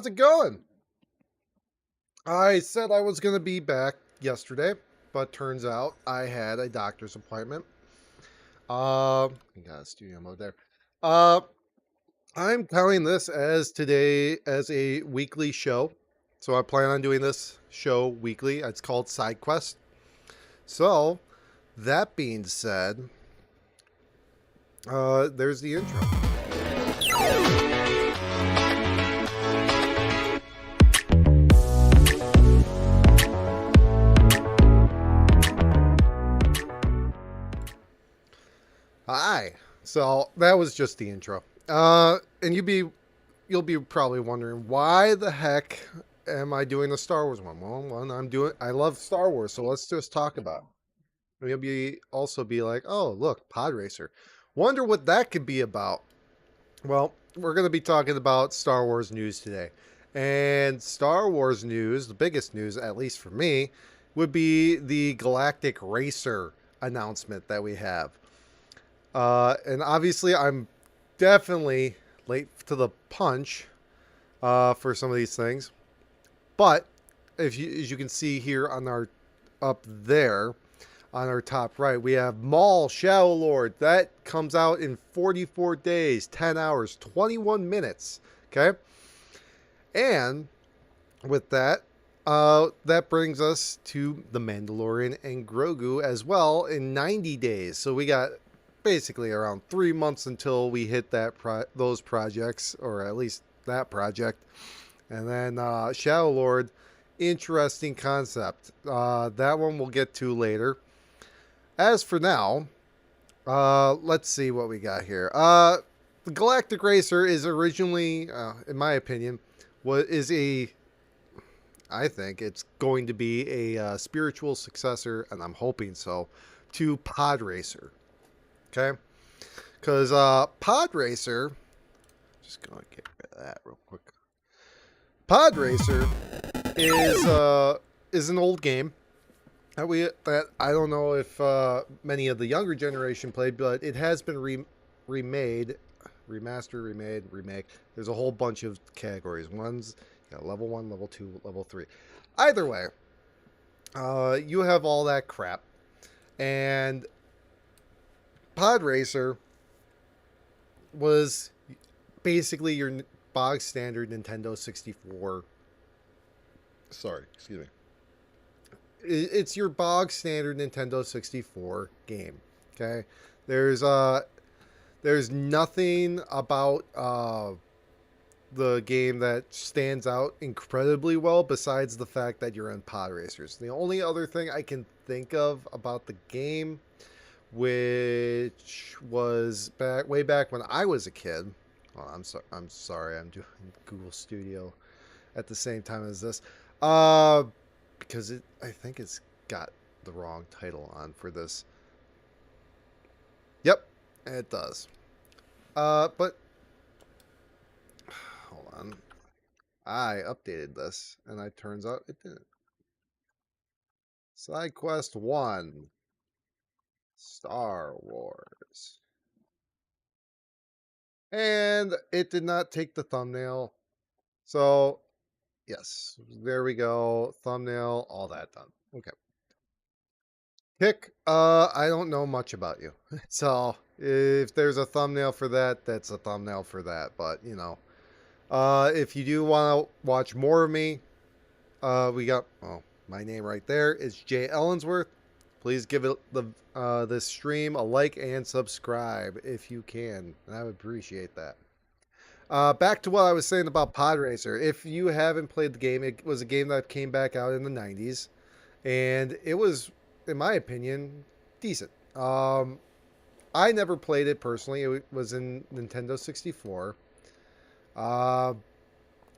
how's it going? I said I was going to be back yesterday, but turns out I had a doctor's appointment. You got a studio mode there. Uh, I'm counting this as today as a weekly show. So I plan on doing this show weekly. It's called Side Quest. So, that being said, there's the intro. Hi. So that was just the intro. And you'll be probably wondering why the heck am I doing the Star Wars one? Well, I love Star Wars, so let's just talk about it. You'll also be like, oh look, Pod Racer. Wonder what that could be about. Well, we're going to be talking about Star Wars news today. And Star Wars news, the biggest news, at least for me, would be the Galactic Racer announcement that we have. And obviously, I'm definitely late to the punch for some of these things. But as you can see here on our up there on our top right, we have Maul Shadow Lord. That comes out in 44 days, 10 hours, 21 minutes. Okay. And with that, that brings us to The Mandalorian and Grogu as well in 90 days. So we got basically around 3 months until we hit those projects, or at least that project. And then Shadow Lord, interesting concept. That one we'll get to later. As for now, let's see what we got here. The Galactic Racer is originally, in my opinion, I think it's going to be a spiritual successor, and I'm hoping so, to Pod Racer. Okay? Because Pod Racer, just going to get rid of that real quick. Pod Racer is an old game that I don't know if many of the younger generation played, but it has been remade, remake. There's a whole bunch of categories. One's got level 1, level 2, level 3. Either way, you have all that crap, and Pod Racer was basically your bog standard Nintendo 64. Sorry, excuse me. It's your bog standard Nintendo 64 game. Okay, there's nothing about the game that stands out incredibly well besides the fact that you're in Pod Racers. The only other thing I can think of about the game, which was way back when I was a kid. Oh, I'm sorry. I'm doing Google Studio at the same time as this. Because I think it's got the wrong title on for this. Yep, it does. But hold on. I updated this, and it turns out it didn't. Side Quest 1. Star Wars. And it did not take the thumbnail. So, yes, there we go. Thumbnail, all that done. Okay. Pick, I don't know much about you. So, if there's a thumbnail for that, that's a thumbnail for that. But, if you do want to watch more of me, we got, my name right there is Jay Ellensworth. Please give it this stream a like and subscribe if you can. And I would appreciate that. Back to what I was saying about Pod Racer. If you haven't played the game, it was a game that came back out in the 90s. And it was, in my opinion, decent. I never played it personally. It was in Nintendo 64.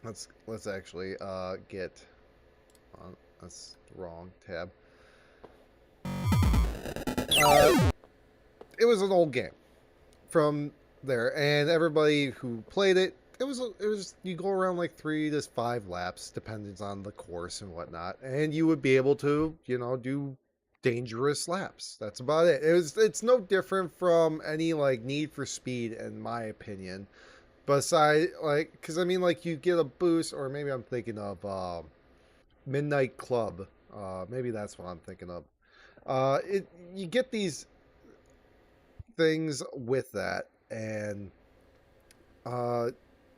Let's actually get... that's the wrong tab. It was an old game from there, and everybody who played it, it was you go around like 3 to 5 laps, depending on the course and whatnot, and you would be able to, do dangerous laps. That's about it. It's no different from any like Need for Speed, in my opinion. Besides, like, because I mean, like, you get a boost, or maybe I'm thinking of Midnight Club. Maybe that's what I'm thinking of. It You get these things with that, and uh,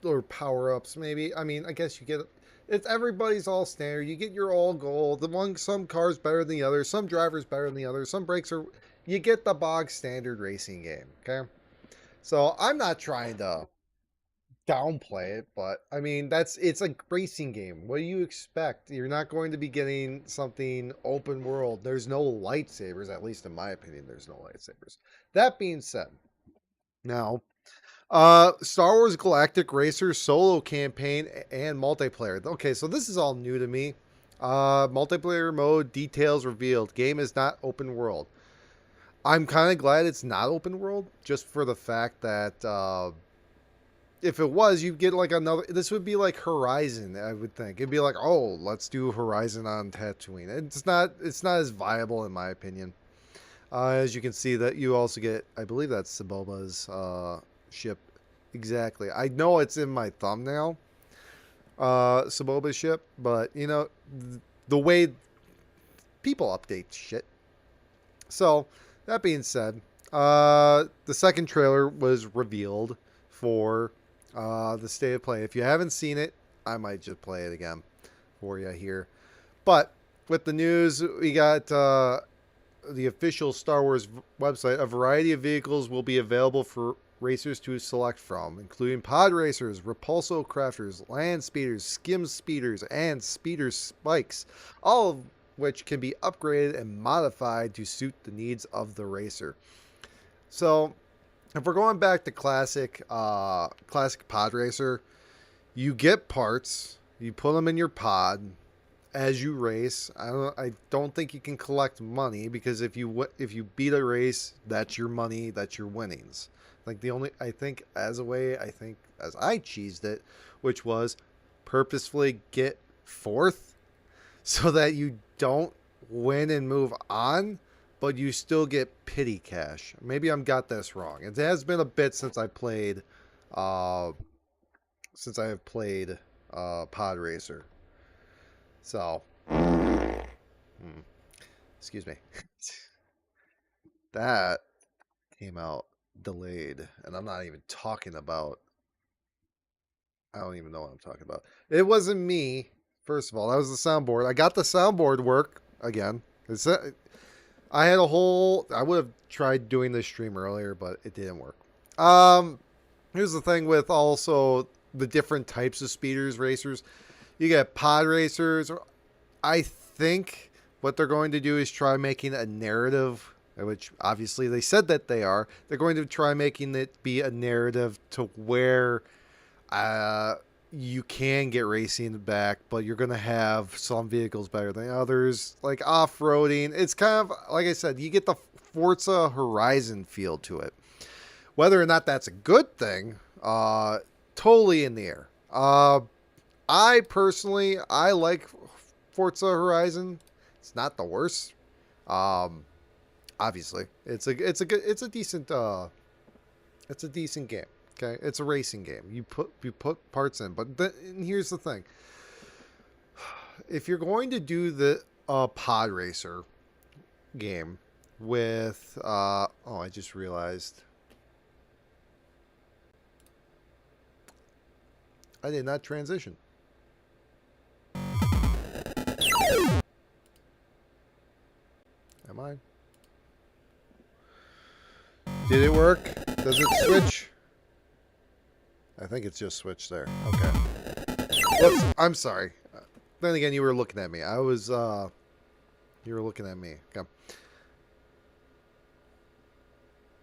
or power ups. Maybe I mean, I guess you get it's everybody's all standard. You get your all gold. The one some cars better than the other, some drivers better than the other, some brakes are. You get the bog standard racing game. Okay, so I'm not trying to downplay it, but I mean it's a racing game. What do you expect? You're not going to be getting something open world. There's no lightsabers, at least in my opinion. There's no lightsabers. That being said, now Star Wars Galactic Racer solo campaign and multiplayer. Okay, so this is all new to me. Multiplayer mode details revealed. Game is not open world. I'm kind of glad it's not open world, just for the fact that if it was, you'd get like another. This would be like Horizon, I would think. It'd be like, oh, let's do Horizon on Tatooine. It's not. It's not as viable in my opinion. As you can see, that you also get. I believe that's Saboba's ship. Exactly. I know it's in my thumbnail. Saboba's ship, but you know, the way people update shit. So that being said, the second trailer was revealed for the state of play. If you haven't seen it, I might just play it again for you here. But with the news, we got the official Star Wars website. A variety of vehicles will be available for racers to select from, including pod racers, repulso crafters, land speeders, skim speeders, and speeder spikes, all of which can be upgraded and modified to suit the needs of the racer. So if we're going back to classic pod racer, you get parts, you put them in your pod as you race. I don't think you can collect money, because if you beat a race, that's your money, that's your winnings. Like the only, I think, as I cheesed it, which was purposefully get fourth so that you don't win and move on, but you still get pity cash. Maybe I'm got this wrong. It has been a bit since I played, have played Pod Racer. So, excuse me. That came out delayed, and I'm not even talking about. I don't even know what I'm talking about. It wasn't me. First of all, that was the soundboard. I got the soundboard work again. I had a whole. I would have tried doing this stream earlier, but it didn't work. Here's the thing with also the different types of speeders racers. You get pod racers. I think what they're going to do is try making a narrative, which obviously they said that they are. They're going to try making it be a narrative to where you can get racing back, but you're going to have some vehicles better than others, like off-roading. It's kind of, like I said, you get the Forza Horizon feel to it. Whether or not that's a good thing, totally in the air. I personally, I like Forza Horizon. It's not the worst. Obviously, it's a decent game. Okay, it's a racing game. You put parts in, but and here's the thing: if you're going to do the pod racer game with oh, I just realized I did not transition. Am I? Did it work? Does it switch? I think it's just switched there. Okay. Whoops, I'm sorry. Then again, you were looking at me. You were looking at me. Okay.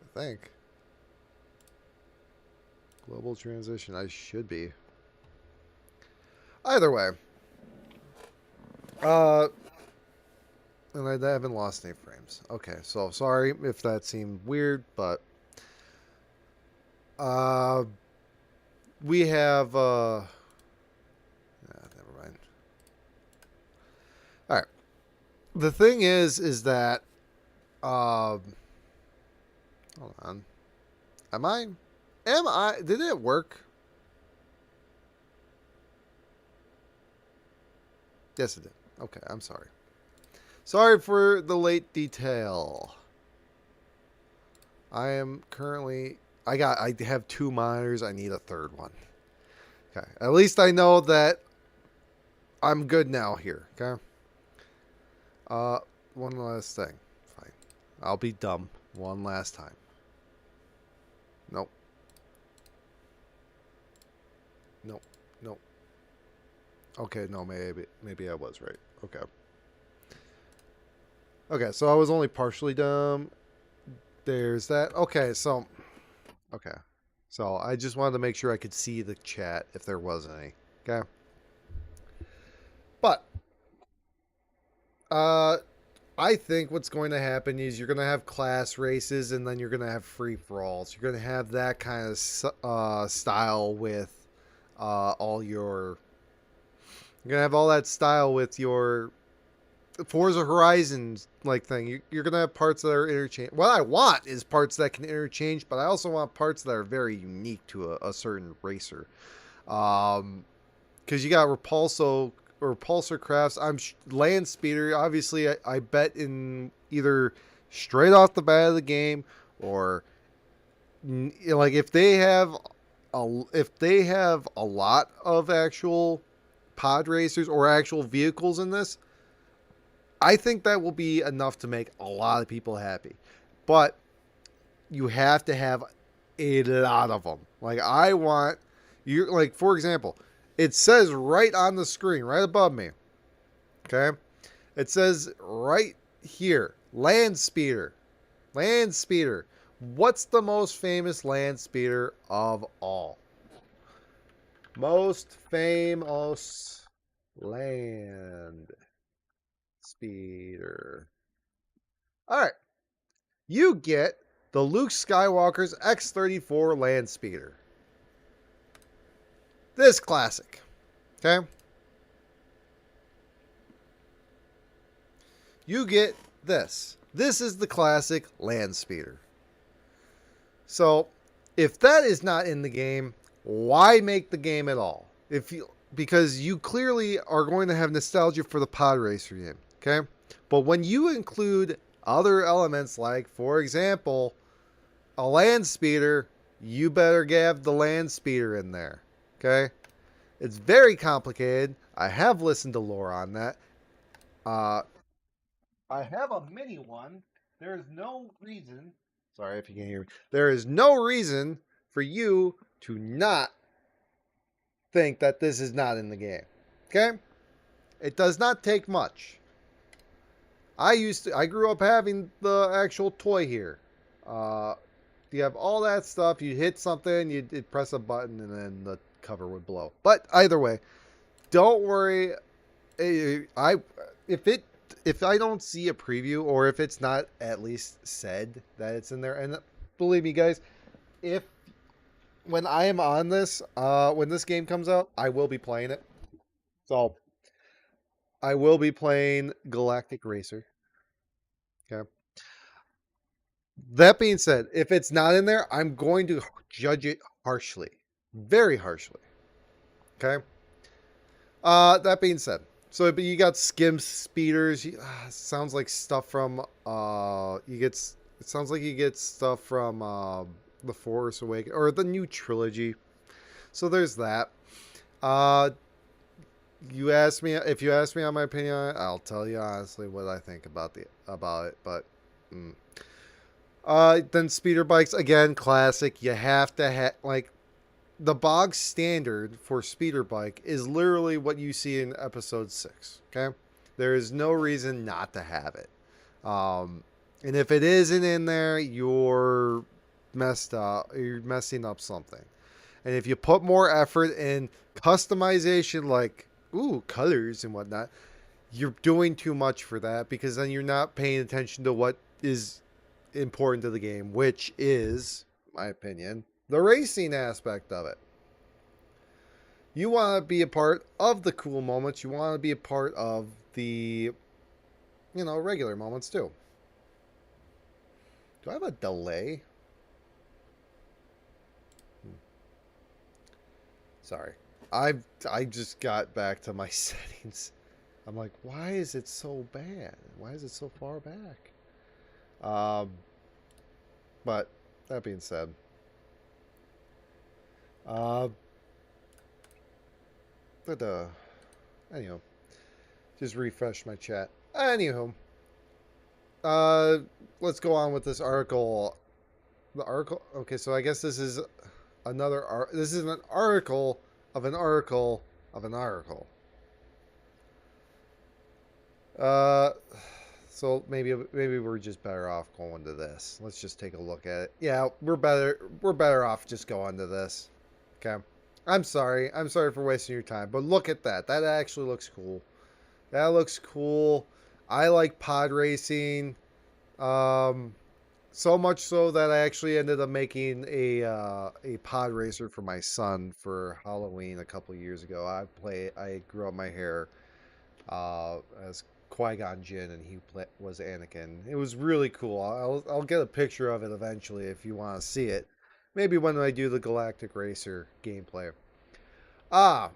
I think. Global transition. I should be. Either way. And I haven't lost any frames. Okay, so sorry if that seemed weird, but we have never mind. All right. The thing is that hold on. Am I did it work? Yes, it did. Okay, I'm sorry. Sorry for the late detail. I am currently. I have 2 monitors. I need a third one. Okay. At least I know that I'm good now here. Okay. Uh, one last thing. Fine. I'll be dumb one last time. Nope. Nope. Nope. Okay. No. Maybe I was right. Okay. Okay. So I was only partially dumb. There's that. Okay. So. Okay. So I just wanted to make sure I could see the chat if there was any. Okay. But uh I think what's going to happen is you're going to have class races and then you're going to have free for alls. You're going to have that kind of style with all your. You're going to have all that style with your Forza Horizons like thing. You're going to have parts that are interchange. What I want is parts that can interchange, but I also want parts that are very unique to a certain racer. Because you got Repulsor Crafts. Land Speeder. Obviously, I bet in either straight off the bat of the game or like if they have a lot of actual pod racers or actual vehicles in this, I think that will be enough to make a lot of people happy. But you have to have a lot of them. Like I want you like for example, it says right on the screen, right above me. Okay? It says right here, Land Speeder. Land Speeder. What's the most famous land speeder of all? Most famous land speeder. All right. You get the Luke Skywalker's X-34 land speeder. This classic. Okay? You get this. This is the classic land speeder. So, if that is not in the game, why make the game at all? Because you clearly are going to have nostalgia for the pod racer game, okay? But when you include other elements like, for example, a land speeder, you better have the land speeder in there, okay? It's very complicated. I have listened to lore on that. I have a mini one. There's no reason. Sorry if you can't hear me. There is no reason for you to not think that this is not in the game. Okay? It does not take much. I grew up having the actual toy here. You have all that stuff. You hit something, you'd press a button, and then the cover would blow. But either way, don't worry. I if I don't see a preview or if it's not at least said that it's in there, and believe me, guys, if when I am on this, when this game comes out, I will be playing it. So I will be playing Galactic Racer. Okay. That being said, if it's not in there, I'm going to judge it harshly, very harshly. Okay. That being said, so but you got skim speeders. Sounds like stuff from you get. It sounds like you get stuff from the Force Awakens or the new trilogy. So there's that. You asked me if you ask me on my opinion on it, I'll tell you honestly what I think about it. But then speeder bikes again, classic. You have to have like the bog standard for speeder bike is literally what you see in episode 6. Okay, there is no reason not to have it. And if it isn't in there, you're messed up. You're messing up something. And if you put more effort in customization, like colors and whatnot, you're doing too much for that because then you're not paying attention to what is important to the game, which is, in my opinion, the racing aspect of it. You want to be a part of the cool moments. You want to be a part of the, regular moments too. Do I have a delay? Sorry. I just got back to my settings. I'm like, why is it so bad? Why is it so far back? Um, but that being said, uh, but anyhow, just refresh my chat. Anywho, uh, let's go on with this article. The article. Okay, so I guess this is this is an article of an article of an article. Uh, so maybe we're just better off going to this. Let's just take a look at it. Yeah, we're better off just going to this. Okay. I'm sorry. I'm sorry for wasting your time, but look at that. That actually looks cool. That looks cool. I like pod racing. Um, so much so that I actually ended up making a pod racer for my son for Halloween a couple years ago. I grew up my hair as Qui-Gon Jinn, and was Anakin. It was really cool. I'll get a picture of it eventually if you want to see it. Maybe when I do the Galactic Racer gameplay. Ah,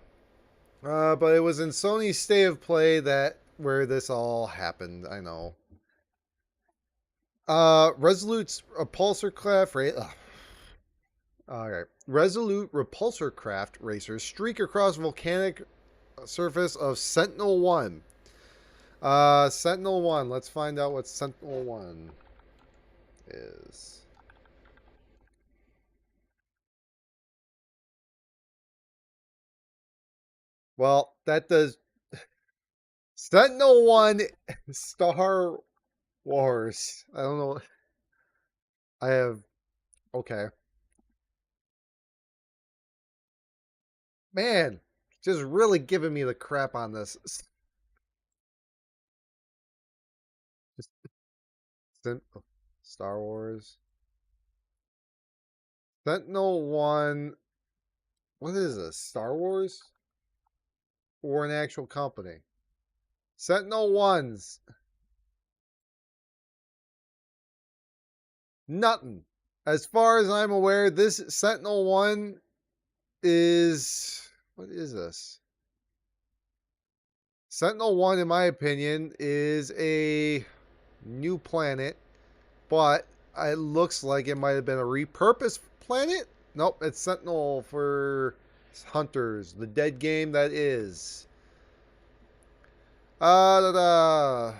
but it was in Sony's State of Play that where this all happened. I know. Resolute's repulsor craft all right. Resolute repulsor craft racers streak across volcanic surface of Sentinel 1. Sentinel 1. Let's find out what Sentinel 1 is. Well, that does Sentinel 1 Star Wars. I don't know. I have okay. Man, just really giving me the crap on this. Just Star Wars. Sentinel 1. What is this? Star Wars? Or an actual company? Sentinel 1's. Nothing. As far as I'm aware, this Sentinel 1 is. What is this? Sentinel 1, in my opinion, is a new planet, but it looks like it might have been a repurposed planet. Nope, it's Sentinel for Hunters, the dead game that is. Da, da.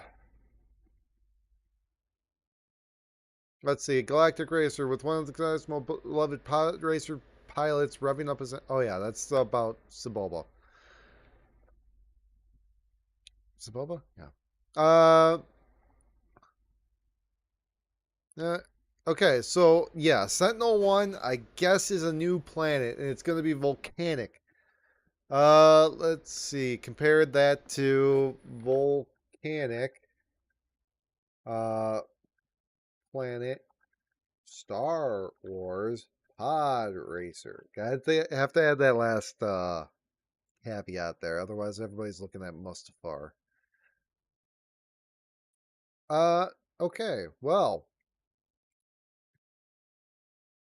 Let's see. Galactic Racer with one of the most beloved pilot racer pilots revving up his. Oh, yeah, that's about Sebulba. Sebulba? Yeah. Uh, uh, okay, so yeah, Sentinel 1, I guess, is a new planet, and it's going to be volcanic. Let's see. Compare that to volcanic uh planet Star Wars Pod Racer. Have to add that last caveat there, otherwise everybody's looking at Mustafar. Uh, okay. Well,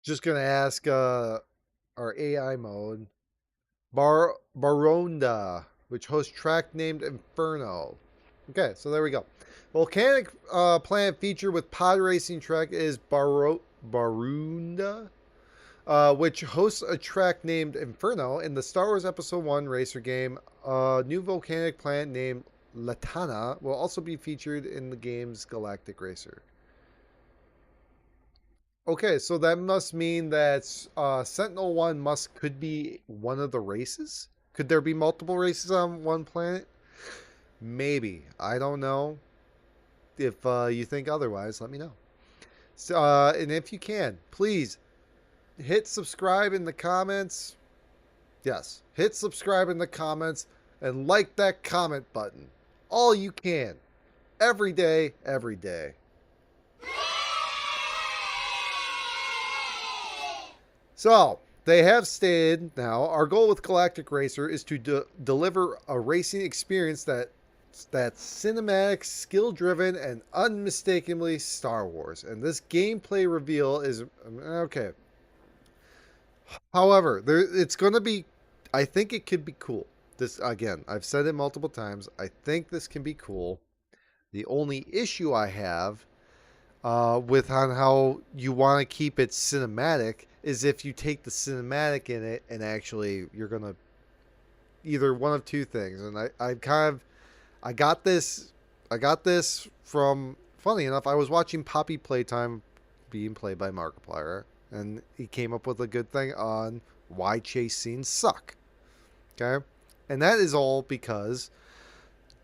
just gonna ask our AI mode Baronda, which hosts track named Inferno. Okay, so there we go. Volcanic planet feature with pod racing track is Barunda, which hosts a track named Inferno in the Star Wars Episode 1 racer game. A new volcanic planet named Latana will also be featured in the game's Galactic Racer. Okay, so that must mean that Sentinel 1 could be one of the races? Could there be multiple races on one planet? Maybe. I don't know. If you think otherwise, let me know. So, and if you can, please hit subscribe in the comments. Yes, hit subscribe in the comments and like that comment button. All you can. Every day, every day. So, they have stated now our goal with Galactic Racer is to deliver a racing experience that's cinematic, skill-driven, and unmistakably Star Wars. And this gameplay reveal is okay. However, it's going to be. I think it could be cool. This, again, I've said it multiple times. I think this can be cool. The only issue I have with on how you want to keep it cinematic is if you take the cinematic in it and actually you're going to either one of two things. And I got this from, funny enough, I was watching Poppy Playtime being played by Markiplier, and he came up with a good thing on why chase scenes suck. Okay? And that is all because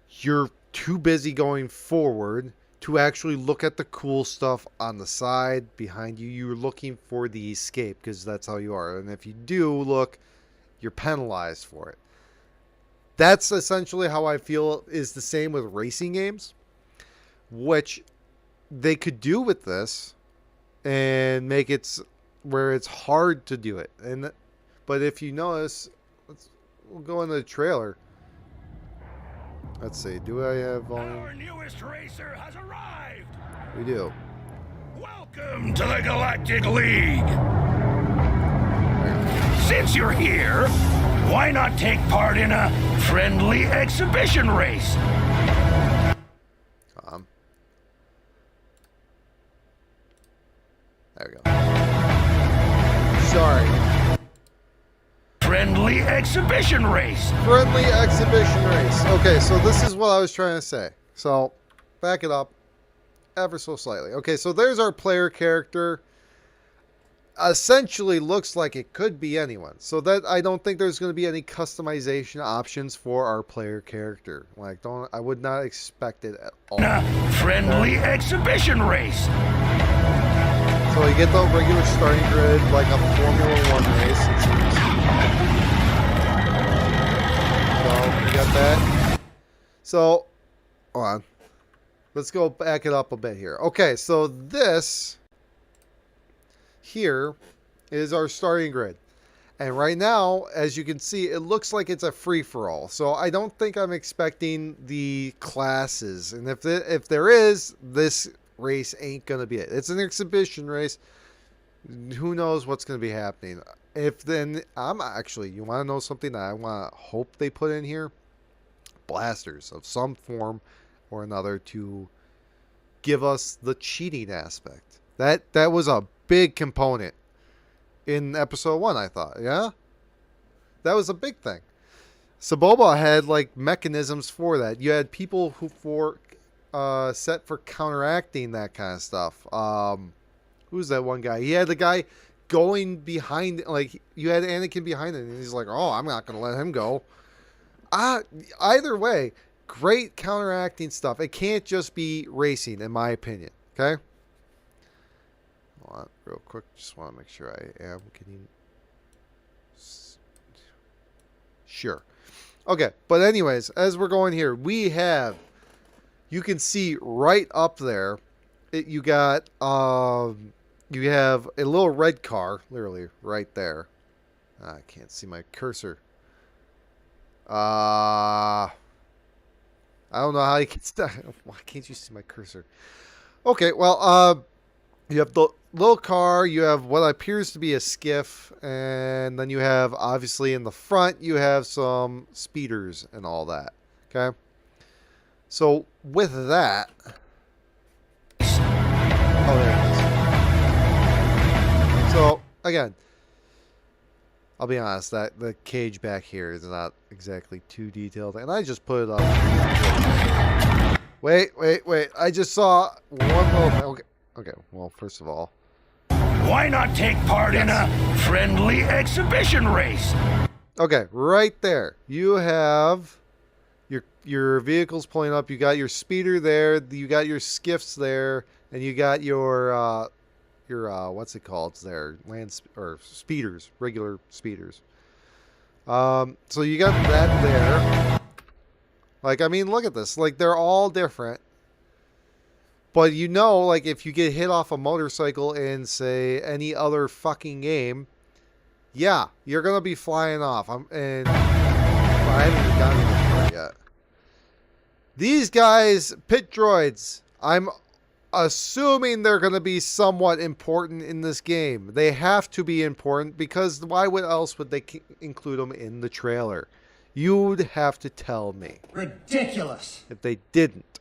you're too busy going forward to actually look at the cool stuff on the side, behind you. You're looking for the escape because that's how you are. And if you do look, you're penalized for it. That's essentially how I feel is the same with racing games, which they could do with this and make it where it's hard to do it. But if you notice, we'll go into the trailer. Let's see. Do I have volume? Our newest racer has arrived. We do. Welcome to the Galactic League. Since you're here, why not take part in a friendly exhibition race? There we go. Sorry. Friendly exhibition race. Friendly exhibition race. Okay, so this is what I was trying to say. So, back it up ever so slightly. Okay, so there's our player character. Essentially looks like it could be anyone. So that I don't think there's going to be any customization options for our player character. Like, I would not expect it at all. Friendly exhibition race. So you get the regular starting grid, like a Formula 1 race, it seems. So, you got that. So, hold on. Let's go back it up a bit here. Okay, so this here is our starting grid. And right now, as you can see, it looks like it's a free-for-all. So I don't think I'm expecting the classes. And if there is, this race ain't going to be it. It's an exhibition race. Who knows what's going to be happening. I'm actually, you want to know something that I want to hope they put in here? Blasters of some form or another to give us the cheating aspect. That was a big component in episode 1, I thought. Yeah? That was a big thing. Saboba had like mechanisms for that. You had people who set for counteracting that kind of stuff. Who's that one guy? He had the guy going behind, like you had Anakin behind him, and he's like, "Oh, I'm not gonna let him go." Either way, great counteracting stuff. It can't just be racing, in my opinion. Okay. Hold on, real quick. Just want to make sure I am getting. Sure. Okay, but anyways, as we're going here, we have. You can see right up there, you got you have a little red car, literally right there. I can't see my cursor. I don't know how you can. Why can't you see my cursor? Okay, well, you have the little car. You have what appears to be a skiff, and then you have obviously in the front you have some speeders and all that. Okay. So with that, oh, there it is. So again, I'll be honest, that the cage back here is not exactly too detailed, and I just put it up. Wait! I just saw one little. Okay. Well, first of all, why not take part in a friendly exhibition race? Okay, right there, you have. Your vehicle's pulling up. You got your speeder there. You got your skiffs there, and you got your what's it called? It's there or speeders, regular speeders. So you got that there. Like, I mean, look at this. Like, they're all different. But you know, like, if you get hit off a motorcycle in, say, any other fucking game, yeah, you're gonna be flying off. I haven't even gotten to this part yet. These guys, pit droids, I'm assuming they're going to be somewhat important in this game. They have to be important because why else would they include them in the trailer? You'd have to tell me. Ridiculous. If they didn't.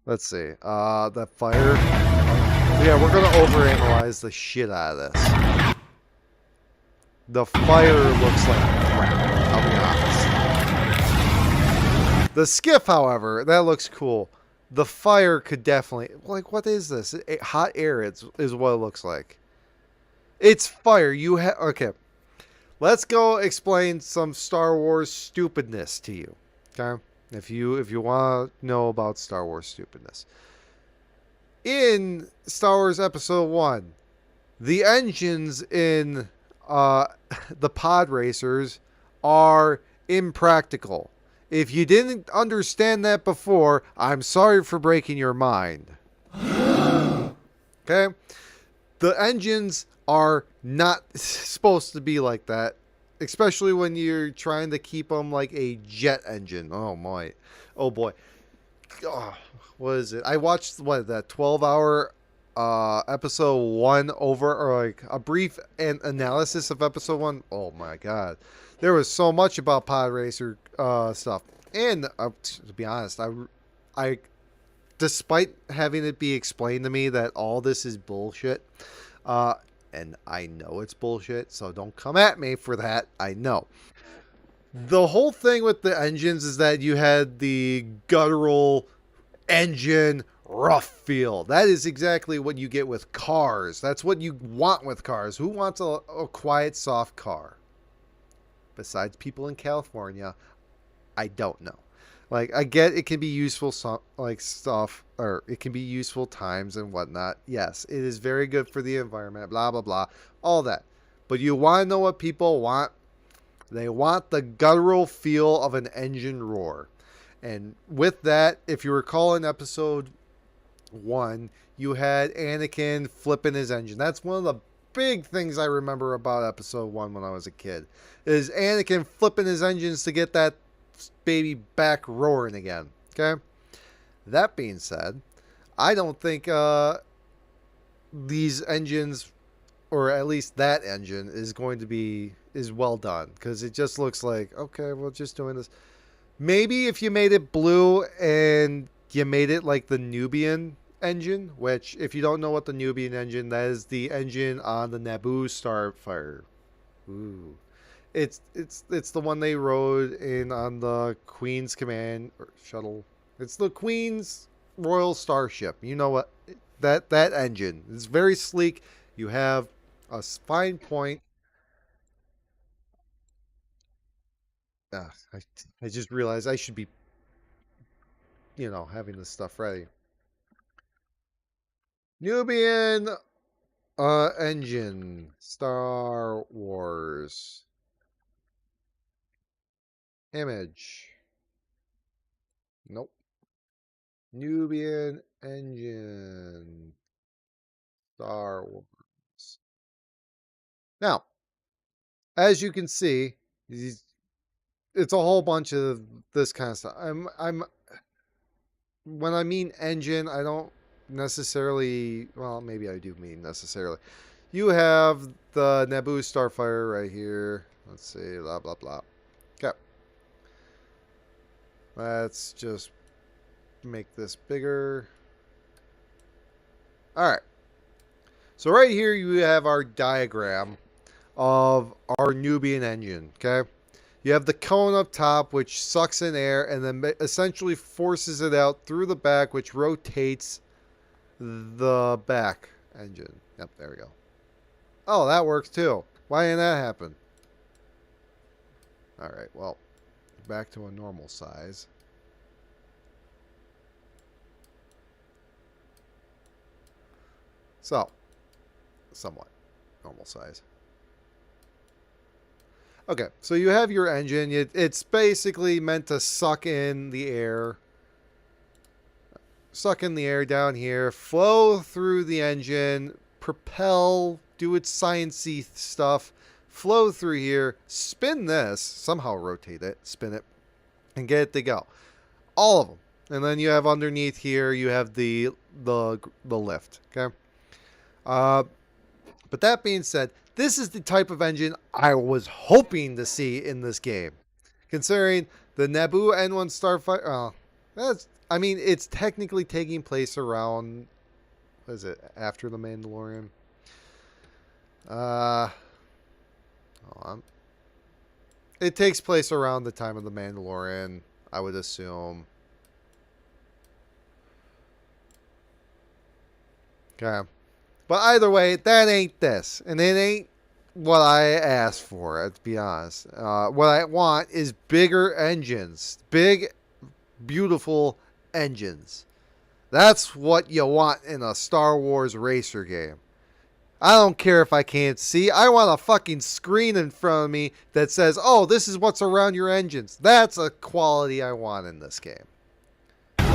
Let's see. The fire. Yeah, we're going to overanalyze the shit out of this. The fire looks like crap. I'll be honest. The skiff, however, that looks cool. The fire could definitely... Like, what is this? Hot air is what it looks like. It's fire. Okay. Let's go explain some Star Wars stupidness to you. Okay? If you want to know about Star Wars stupidness. In Star Wars Episode 1, the engines in the pod racers are impractical. If you didn't understand that before, I'm sorry for breaking your mind. Okay? The engines are not supposed to be like that, especially when you're trying to keep them like a jet engine. Oh my. Oh boy. Oh, what is it? I watched that 12-hour episode 1 over, or like a brief analysis of episode 1. Oh my god. There was so much about pod racer stuff. And to be honest, I despite having it be explained to me that all this is bullshit, and I know it's bullshit, so don't come at me for that. I know. The whole thing with the engines is that you had the guttural engine rough feel. That is exactly what you get with cars. That's what you want with cars. Who wants a quiet, soft car? Besides people in California, I don't know. Like, I get it can be useful, stuff, or it can be useful times and whatnot. Yes, it is very good for the environment, blah, blah, blah, all that. But you want to know what people want? They want the guttural feel of an engine roar. And with that, if you recall in episode 1, you had Anakin flipping his engine. That's one of the big things I remember about episode 1 when I was a kid, is Anakin flipping his engines to get that baby back roaring again. Okay? That being said, I don't think these engines, or at least that engine, is going to be well done, because it just looks like, okay, we're just doing this. Maybe if you made it blue and you made it like the Nubian engine, which, if you don't know what the Nubian engine, that is the engine on the Naboo Starfighter. Ooh. It's the one they rode in on the Queen's Command or shuttle. It's the Queen's Royal Starship. You know what? That engine. It's very sleek. You have a fine point. I just realized I should be, having this stuff ready. Nubian engine. Star Wars. Image. Nope. Nubian engine. Star Wars. Now, as you can see, it's a whole bunch of this kind of stuff. When I mean engine, I don't necessarily, well, maybe I do mean necessarily. You have the Naboo Starfighter right here. Let's see, blah, blah, blah. Okay. Let's just make this bigger. Alright. So right here you have our diagram of our Nubian engine, okay? You have the cone up top, which sucks in air and then essentially forces it out through the back, which rotates the back engine. Yep, there we go. Oh, that works too. Why didn't that happen? Alright, well, back to a normal size. So, somewhat normal size. Okay, so you have your engine. It's basically meant to suck in the air. Suck in the air down here, flow through the engine, propel, do its science-y stuff, flow through here, spin this, somehow rotate it, spin it, and get it to go. All of them. And then you have underneath here, you have the lift, okay? But that being said, this is the type of engine I was hoping to see in this game. Considering the Naboo N1 Starfighter, I mean, it's technically taking place around, what is it, after The Mandalorian? Hold on. It takes place around the time of The Mandalorian, I would assume. Okay. But either way, that ain't this. And it ain't what I asked for, to be honest. What I want is bigger engines. Big, beautiful engines. That's what you want in a Star Wars racer game. I don't care if I can't see. I want a fucking screen in front of me that says, oh, this is what's around your engines. That's a quality I want in this game. But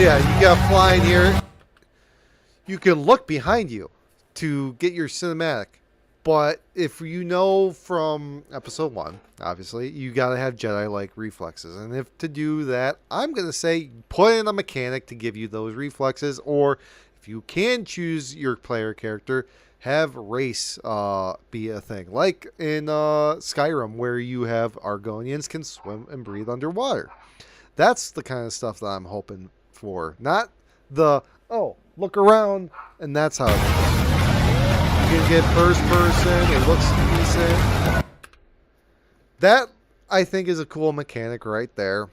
yeah, you got flying here. You can look behind you to get your cinematic. But if you know from episode 1, obviously, you got to have Jedi-like reflexes. And if to do that, I'm going to say put in a mechanic to give you those reflexes. Or if you can choose your player character, have race be a thing. Like in Skyrim, where you have Argonians can swim and breathe underwater. That's the kind of stuff that I'm hoping for. Not the, oh, look around, and that's how it goes. You can get first person. It looks decent. That, I think, is a cool mechanic right there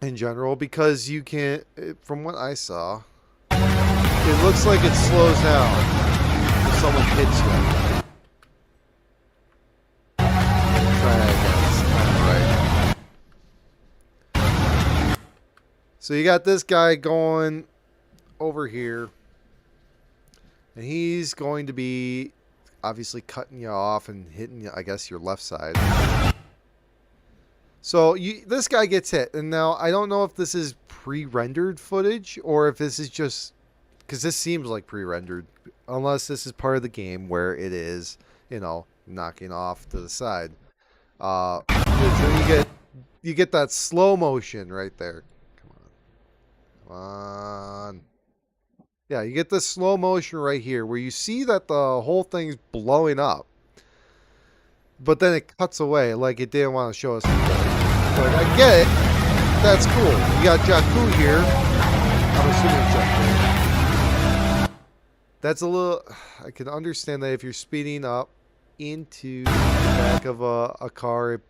in general, because you can, from what I saw, it looks like it slows down if someone hits you. Try that again. Right. So you got this guy going over here. And he's going to be obviously cutting you off and hitting you, I guess, your left side. So this guy gets hit. And now I don't know if this is pre-rendered footage or if this is just... Because this seems like pre-rendered. Unless this is part of the game where it is, you know, knocking off to the side. Then you get that slow motion right there. Come on. Come on. Yeah, you get this slow motion right here where you see that the whole thing's blowing up. But then it cuts away like it didn't want to show us. But I get it. That's cool. You got Jakku here. I'm assuming Jakku. That's a little... I can understand that if you're speeding up into the back of a car.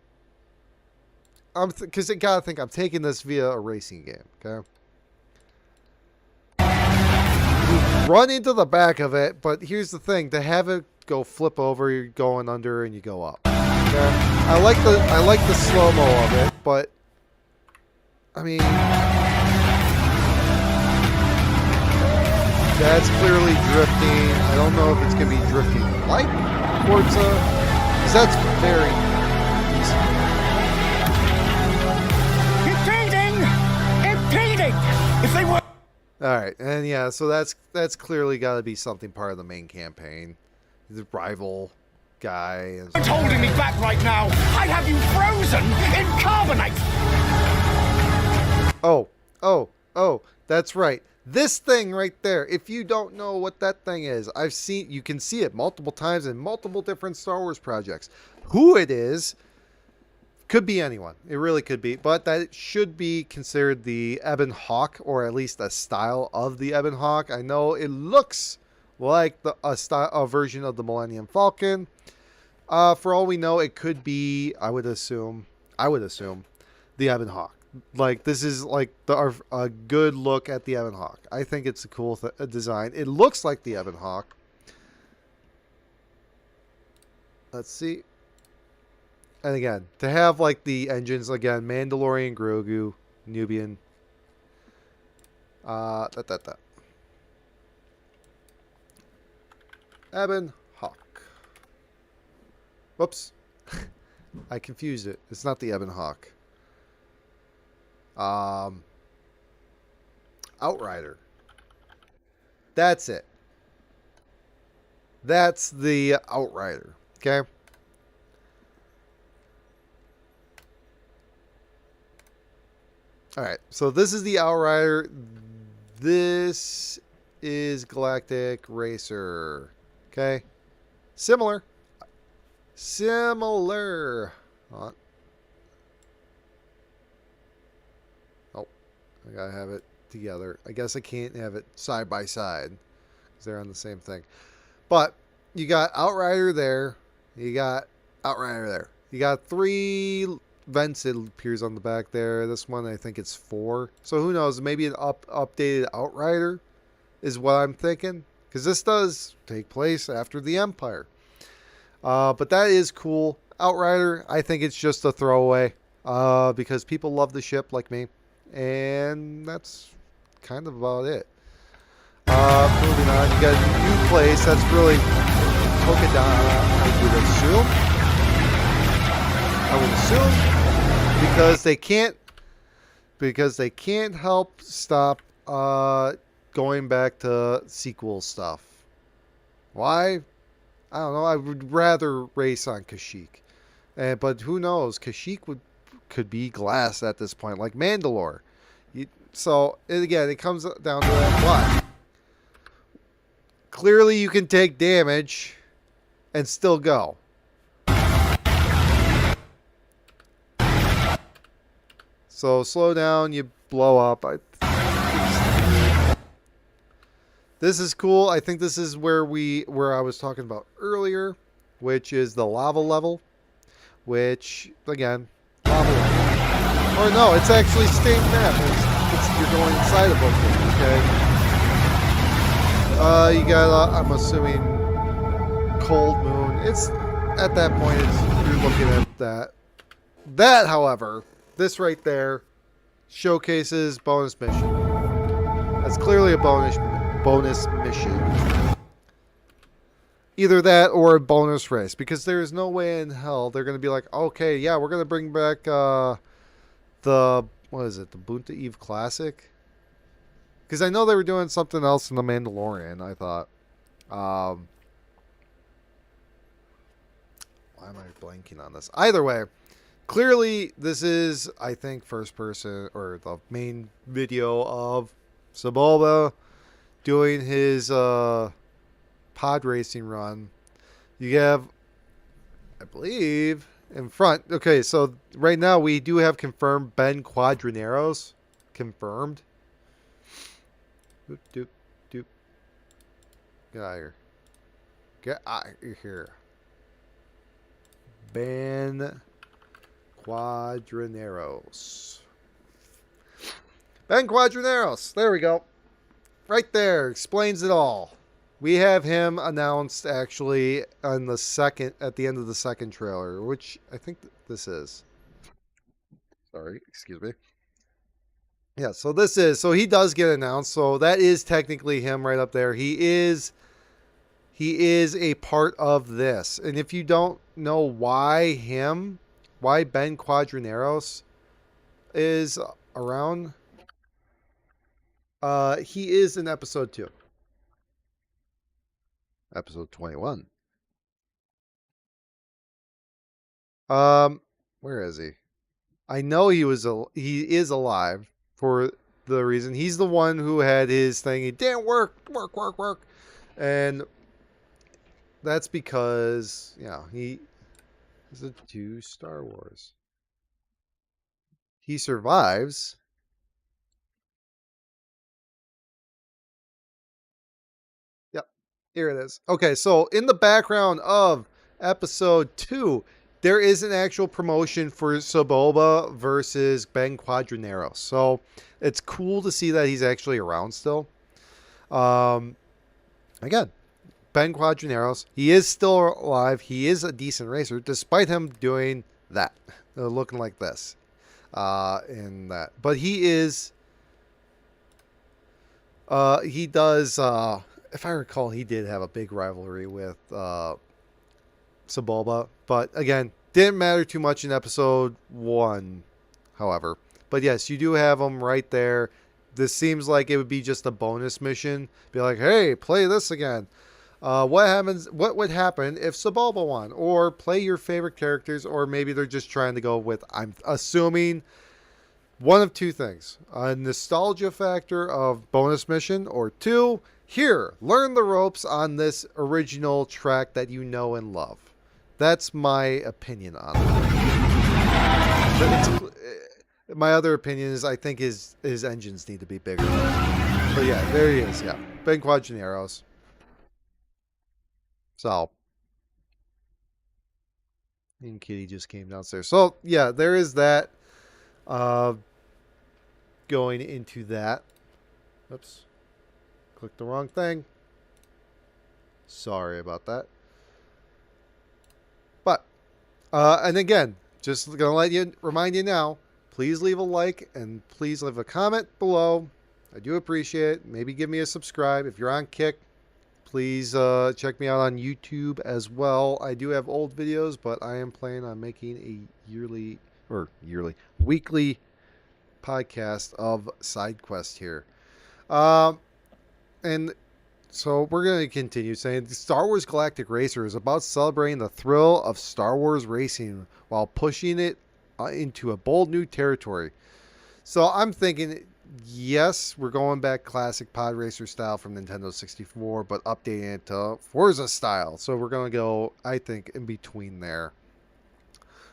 Because you gotta think I'm taking this via a racing game, okay? Run into the back of it, but here's the thing: to have it go flip over, you're going under and you go up. Okay? I like the slow mo of it, but I mean that's clearly drifting. I don't know if it's gonna be drifting like Forza, because that's very easy. Impeding! If they were... All right, and yeah, so that's clearly got to be something part of the main campaign. The rival guy is... It's holding me back right now. I have you frozen in carbonite. Oh, that's right. This thing right there. If you don't know what that thing is, you can see it multiple times in multiple different Star Wars projects. Who it is could be anyone. It really could be. But that should be considered the Ebon Hawk, or at least a style of the Ebon Hawk. I know it looks like a version of the Millennium Falcon. For all we know, it could be, I would assume, the Ebon Hawk. Like, this is like a good look at the Ebon Hawk. I think it's a cool design. It looks like the Ebon Hawk. Let's see. And again, to have like the engines again, Mandalorian, Grogu, Nubian. Ebon Hawk. Whoops. I confused it. It's not the Ebon Hawk. Outrider. That's it. That's the Outrider. Okay. All right, so this is the Outrider. This is Galactic Racer. Okay. Similar. Similar. Oh, I gotta have it together. I guess I can't have it side by side because they're on the same thing. But you got Outrider there. You got Outrider there. You got 3 vents, it appears on the back there. This one, I think it's 4. So who knows? Maybe an updated Outrider is what I'm thinking. Because this does take place after the Empire. But that is cool. Outrider, I think it's just a throwaway. Because people love the ship like me. And that's kind of about it. Moving on, you got a new place that's really Tokodana, I would assume, because they can't help stop going back to sequel stuff. Why? I don't know. I would rather race on Kashyyyk, but who knows? Kashyyyk could be glass at this point, like Mandalore. So again, it comes down to that. Why? Clearly, you can take damage and still go. So slow down, you blow up. This is cool. I think this is where I was talking about earlier, which is the lava level. Which again, lava level. Or no, it's actually state map. You're going inside a book. Okay. You got, I'm assuming, Cold Moon. It's, at that point, you're looking at that. That, however, this right there, showcases bonus mission. That's clearly a bonus mission. Either that or a bonus race. Because there is no way in hell they're going to be like, okay, yeah, we're going to bring back the, what is it, the Boonta Eve Classic? Because I know they were doing something else in The Mandalorian, I thought. Why am I blanking on this? Either way, clearly this is, I think, first person, or the main video of Sebulba doing his pod racing run. You have, I believe, in front. Okay, so right now we do have confirmed Ben Quadraneros. Confirmed. Doop, doop, doop. Get out of here. Get out of here. Ben Quadraneros. Ben Quadraneros. There we go. Right there. Explains it all. We have him announced actually on the second, at the end of the second trailer, which I think this is. Sorry, excuse me. Yeah, so this is, so he does get announced. So that is technically him right up there. He is a part of this. And if you don't know why Ben Quadraneros is around, he is in episode 2. Episode 21. Where is he? I know he is alive. For the reason he's the one who had his thing. It didn't work. And that's because, yeah, he is a 2 Star Wars. He survives. Yep. Here it is. Okay, so in the background of episode 2, there is an actual promotion for Sebulba versus Ben Quadraneros. So it's cool to see that he's actually around still. Again, Ben Quadraneros, he is still alive. He is a decent racer, despite him doing that, looking like this, in that. But he is, he does, if I recall, he did have a big rivalry with Sebulba, but again, didn't matter too much in episode 1, however. But yes, you do have them right there. This seems like it would be just a bonus mission. Be like, hey, play this again. What would happen if Sebulba won? Or play your favorite characters, or maybe they're just trying to go with, I'm assuming, one of 2 things. A nostalgia factor of bonus mission, or 2, Here, learn the ropes on this original track that you know and love. That's my opinion on it. My other opinion is I think his engines need to be bigger. But yeah, there he is. Yeah, Ben Quadraneros. So, and Kitty just came downstairs. So yeah, there is that. Uh, going into that. Oops, clicked the wrong thing. Sorry about that. But, and again, just gonna remind you now. Please leave a like and please leave a comment below. I do appreciate it. Maybe give me a subscribe if you're on Kick. Please check me out on YouTube as well. I do have old videos, but I am planning on making a weekly podcast of side quest here. And so we're going to continue saying Star Wars Galactic Racer is about celebrating the thrill of Star Wars racing while pushing it into a bold new territory. So I'm thinking, yes, we're going back classic pod racer style from Nintendo 64, but updating it to Forza style. So we're going to go, I think, in between there.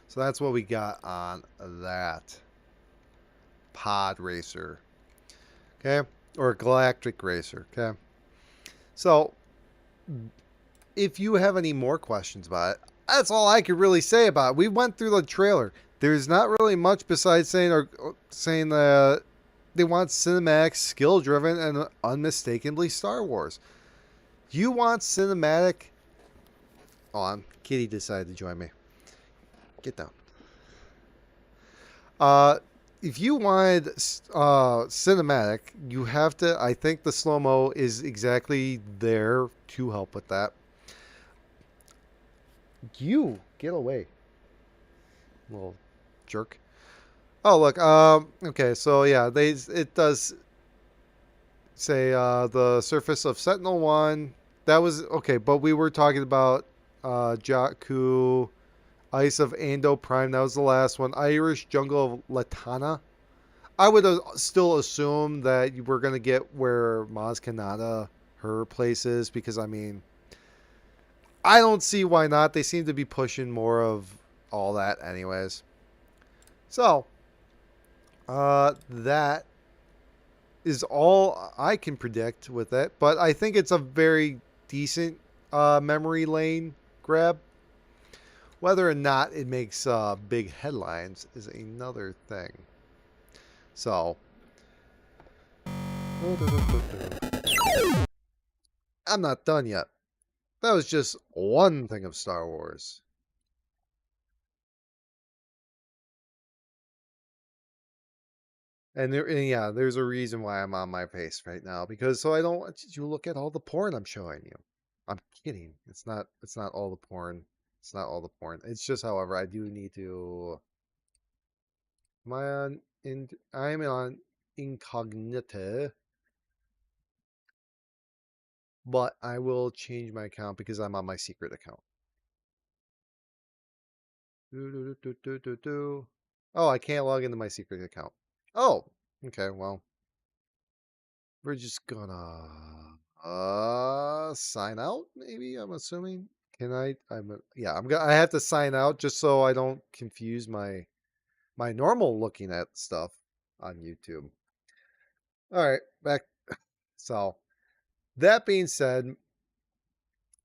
So that's what we got on that pod racer. Okay. Or Galactic Racer. Okay. So if you have any more questions about it, that's all I could really say about it. We went through the trailer. There's not really much besides saying that they want cinematic, skill-driven, and unmistakably Star Wars. You want cinematic? Oh, Kitty decided to join me. Get down. If you wanted cinematic, you have to. I think the slow-mo is exactly there to help with that. You get away, little jerk. Oh look. Okay. So yeah, it does say the surface of Sentinel 1. That was okay, but we were talking about Jakku, Ice of Ando Prime. That was the last one. Irish Jungle of Latana. I would still assume that you were going to get where Maz Kanata, her place is, because I mean, I don't see why not. They seem to be pushing more of all that anyways. So, that is all I can predict with it, but I think it's a very decent memory lane grab. Whether or not it makes big headlines is another thing. So, I'm not done yet. That was just one thing of Star Wars. And yeah, there's a reason why I'm on my face right now, because so I don't want you to look at all the porn I'm showing you. I'm kidding. It's not all the porn. It's not all the porn. It's just, however, I do need to. I'm on incognito, but I will change my account because I'm on my secret account. Oh, I can't log into my secret account. Oh, okay. Well, we're just gonna sign out. Maybe I'm assuming. Can I? Yeah. I have to sign out just so I don't confuse my normal looking at stuff on YouTube. All right, back. So that being said,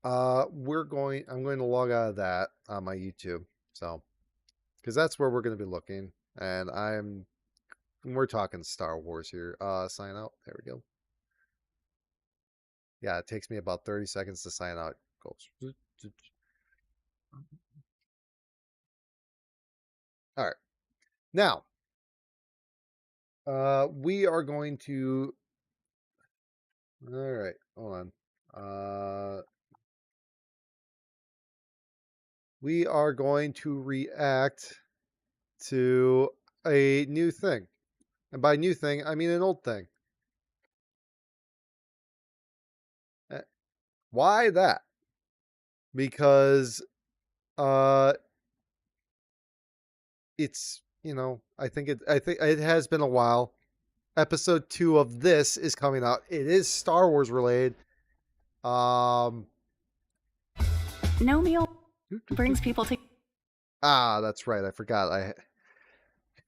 I'm going to log out of that on my YouTube. So because that's where we're going to be looking, and we're talking Star Wars here. Sign out. There we go. Yeah, it takes me about 30 seconds to sign out. Goes. All right. Now, we are going to. All right, hold on. We are going to react to a new thing. And by new thing, I mean an old thing. Why that? Because it's, I think it has been a while. episode 2 of this is coming out. It is Star Wars related. No meal brings people to. That's right. I forgot.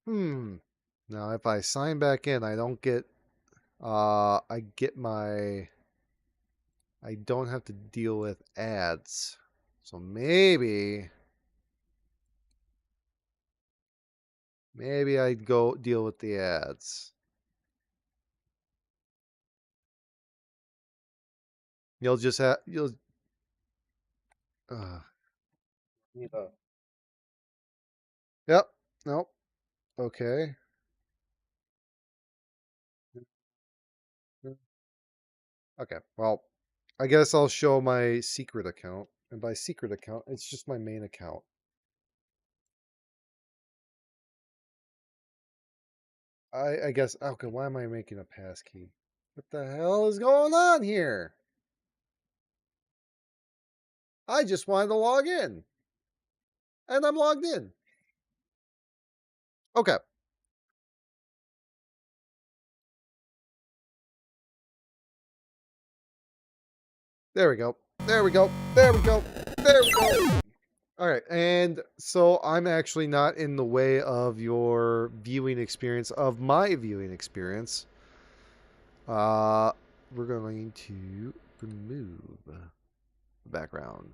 Now if I sign back in, I don't get I don't have to deal with ads. So maybe I'd go deal with the ads. You'll just have Yep. Nope. Okay. Okay. Well, I guess I'll show my secret account. And by secret account, it's just my main account. I guess, okay, why am I making a passkey? What the hell is going on here? I just wanted to log in. And I'm logged in. Okay. There we go. There we go. There we go. There we go. All right. And so I'm actually not in the way of your viewing experience, of my viewing experience. We're going to remove the background.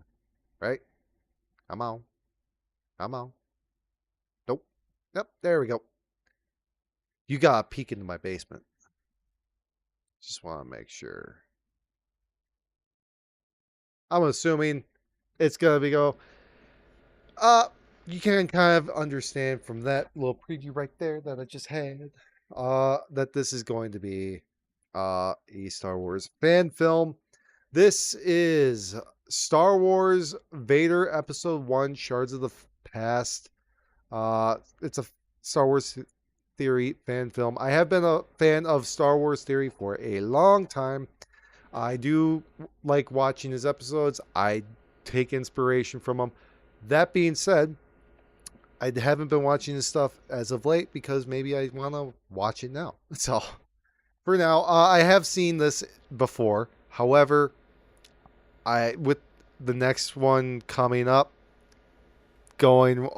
Right? Come on. Come on. Nope. Yep. There we go. You got a peek into my basement. Just want to make sure. I'm assuming it's going to be you can kind of understand from that little preview right there that I just had, that this is going to be, a Star Wars fan film. This is Star Wars Vader Episode 1, Shards of the Past. It's a Star Wars Theory fan film. I have been a fan of Star Wars Theory for a long time. I do like watching his episodes. I take inspiration from him. That being said, I haven't been watching his stuff as of late because maybe I want to watch it now. So, for now, I have seen this before. However, with the next one coming up, gonna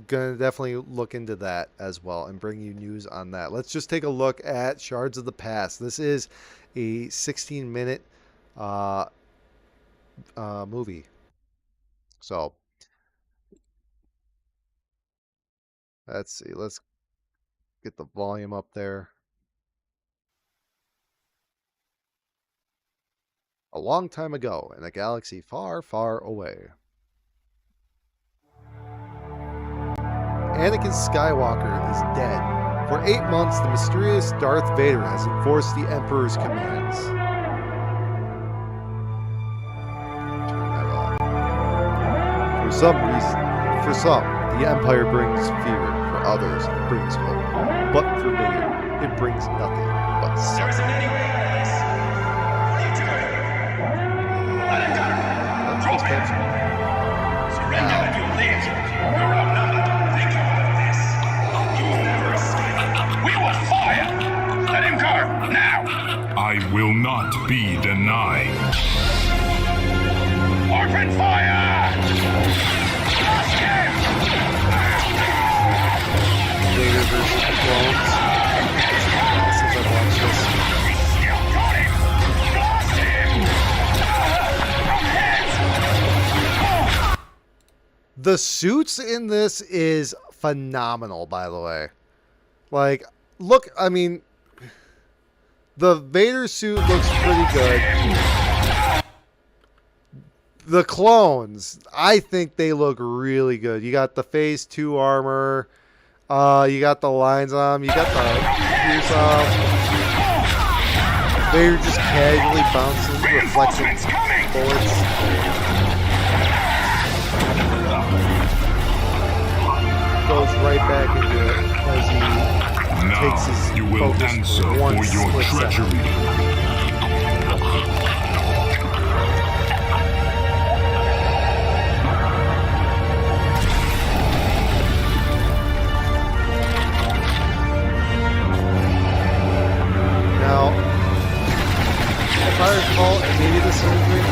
definitely look into that as well and bring you news on that. Let's just take a look at Shards of the Past. This is a 16-minute movie. So let's see. Let's get the volume up there. A long time ago in a galaxy far, far away, Anakin Skywalker is dead. For 8 months, the mysterious Darth Vader has enforced the Emperor's commands. Turn that off. For some, the Empire brings fear. For others, it brings hope. But for Vader, it brings nothing but suffering. There isn't any way out of this. What are you doing? Let him go. Drop him. Surrender and you'll live. You're outnumbered. Think about this. You'll never escape. We will fire. Let him go. Now. I will not be denied. Open fire. Blast him. Vader versus the clones. Since I've watched this. Still got him. Blast him. The suits in this is phenomenal, by the way. Like, look, I mean, the Vader suit looks pretty good. The clones, I think they look really good. You got the Phase 2 armor. You got the lines on them. You got the ears off. Vader just casually bounces, reflecting bullets. Goes right back into it as he takes his Now you will focus answer for one for your split second. treachery.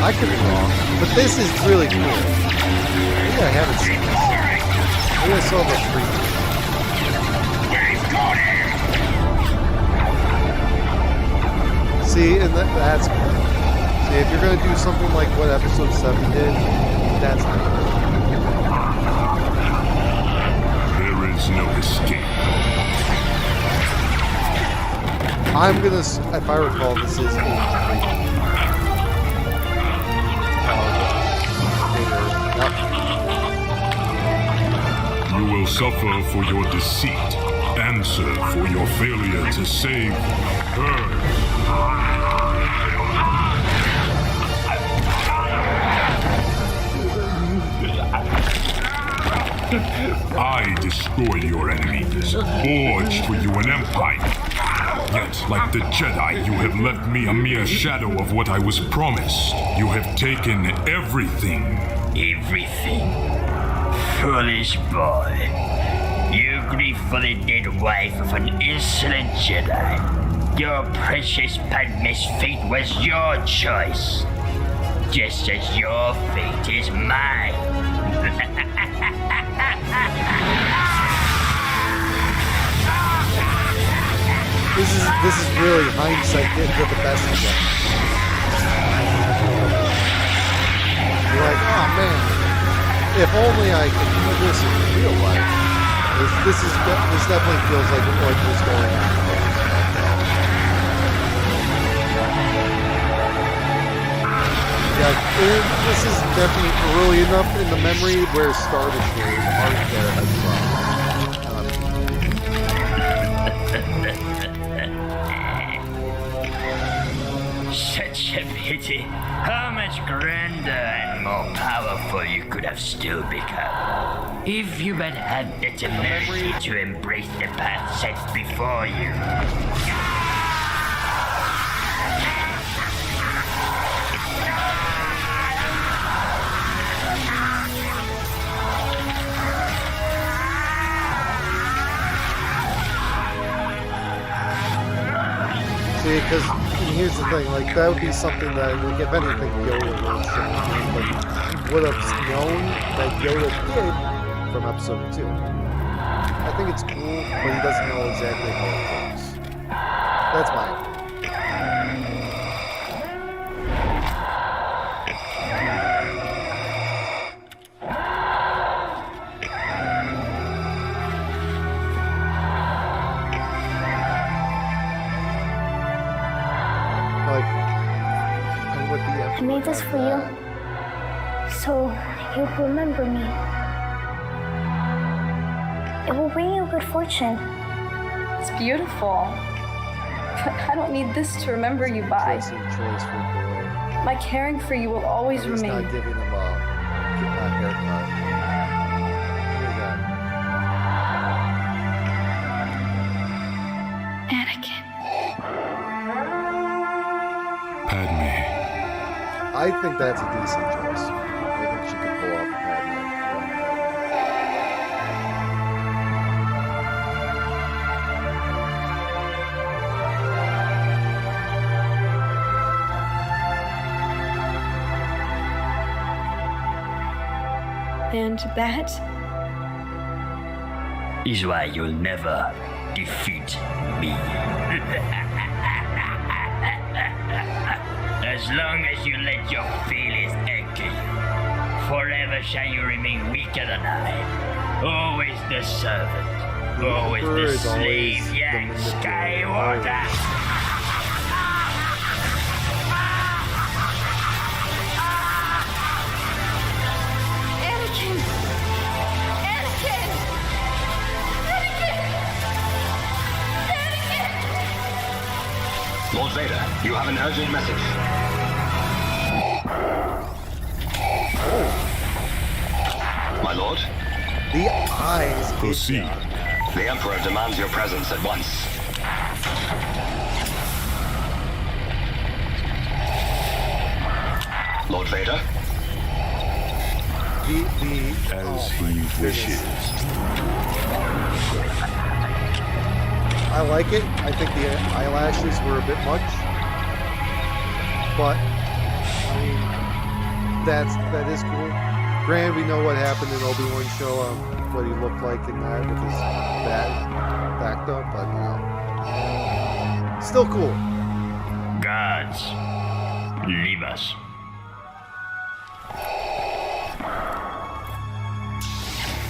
I could be wrong, but this is really cool. Maybe I haven't seen this. Maybe I saw the preview. See, and that's cool. See, if you're gonna do something like what episode 7 did, that's not good. There is no escape. I'm gonna, if I recall, this is a preview. You will suffer for your deceit. Answer for your failure to save her. I destroyed your enemies, forged for you an empire. Yet, like the Jedi, you have left me a mere shadow of what I was promised. You have taken everything. Everything? Foolish boy. You grieve for the dead wife of an insolent Jedi. Your precious Padme's fate was your choice. Just as your fate is mine. This is really hindsight getting to the best of them. You're like, oh man, if only I could do this in real life. This definitely feels like what's going on. Yeah, this is definitely early enough in the memory where Star Destroyers aren't there as well. Such a pity. How much grander and more powerful you could have still become. If you had had the temerity to embrace the path set before you. See, because here's the thing, like, that would be something that, like, if anything, Yoda would have shown, but he would have known that Yoda did from episode 2. I think it's cool, but he doesn't know exactly how it works. That's my opinion. I made this for you, so you'll remember me. It will bring you good fortune. It's beautiful. But I don't need this to remember you by. Interesting choice for boy. My caring for you will always He's remain. not giving him a haircut. Anakin. Padme. I think that's a decent choice. I think she could pull off Padme. And that Is why you'll never defeat me. As long as you let your feelings anchor you, forever shall you remain weaker than I. Always the servant, always Emperor the is always slave, the young manipulator. Skywalker. Anakin! Anakin! Anakin! Anakin! Lord Vader, you have an urgent message. My lord, The eyes. Proceed. the Emperor demands your presence at once. Lord Vader, As he wishes. I like it. I think the eyelashes were a bit much. But, I mean, that is cool. Granted, we know what happened in Obi-Wan show, what he looked like in that with his bat backed up, but still cool. Gods, leave us.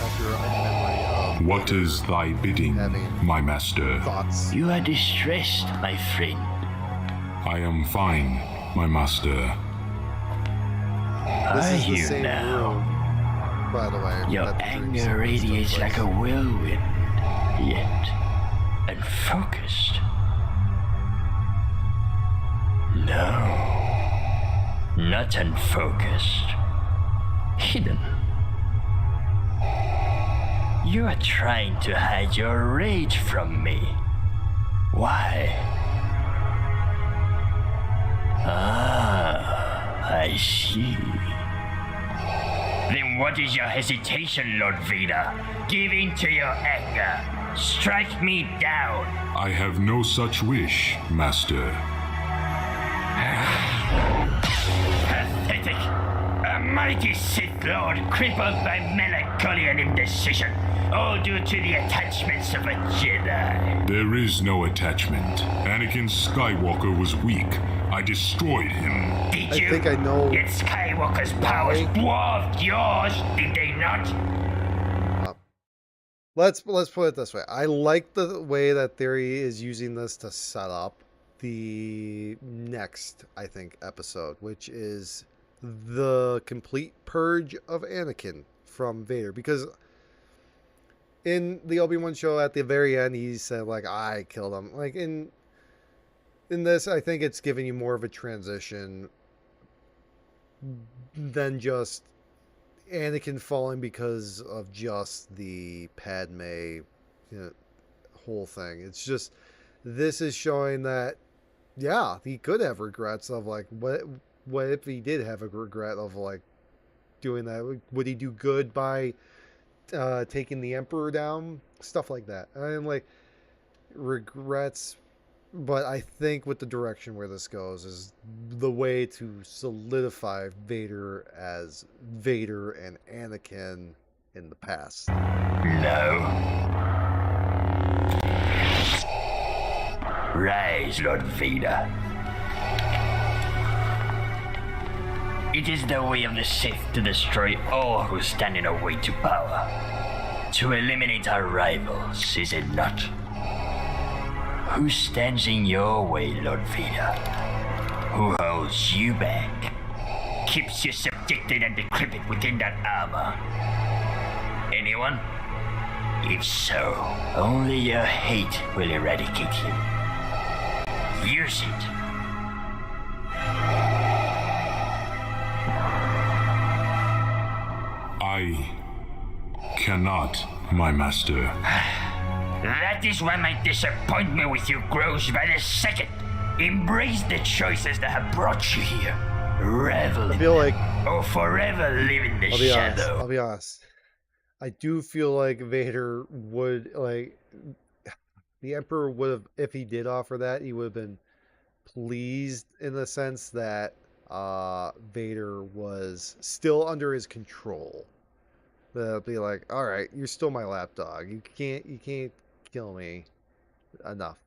After I met What is thy bidding, my master? my thoughts. You are distressed, my friend. I am fine, my master. This Are is the you same now? room, by the way. Your that the dream anger sequence radiates took like a place. whirlwind, yet unfocused. No, not unfocused. Hidden. You are trying to hide your rage from me. Why? Ah, I see. Then what is your hesitation, Lord Vader? Give in to your anger. Strike me down. I have no such wish, master. Pathetic. A mighty Sith Lord crippled by melancholy and indecision, all due to the attachments of a Jedi. There is no attachment. Anakin Skywalker was weak. I destroyed him. Did I you? think I know Yet Skywalker's powers dwarfed yours, did they not? Let's put it this way. I like the way that Theory is using this to set up the next, I think, episode, which is the complete purge of Anakin from Vader. Because in the Obi-Wan show at the very end, he said, like, I killed him. Like, in this, I think it's giving you more of a transition than just Anakin falling because of just the Padme, whole thing. It's just, this is showing that, yeah, he could have regrets of, like, what if he did have a regret of, like, doing that? Would he do good by taking the Emperor down? Stuff like that. I'm like, regrets. But I think with the direction where this goes is the way to solidify Vader as Vader and Anakin in the past. No. Rise, Lord Vader. It is the way of the Sith to destroy all who stand in our way to power. To eliminate our rivals, is it not? Who stands in your way, Lord Vader? Who holds you back? Keeps you subjected and decrepit within that armor? Anyone? If so, only your hate will eradicate him. Use it. I cannot, my master. That is why my disappointment with you grows by the second. Embrace the choices that have brought you here. Revel I in feel like, or forever live in the I'll be honest, shadow. I'll be honest. I do feel like Vader would, like, the Emperor would have, if he did offer that, he would have been pleased in the sense that Vader was still under his control. They'll be like, all right, you're still my lapdog. You can't kill me enough.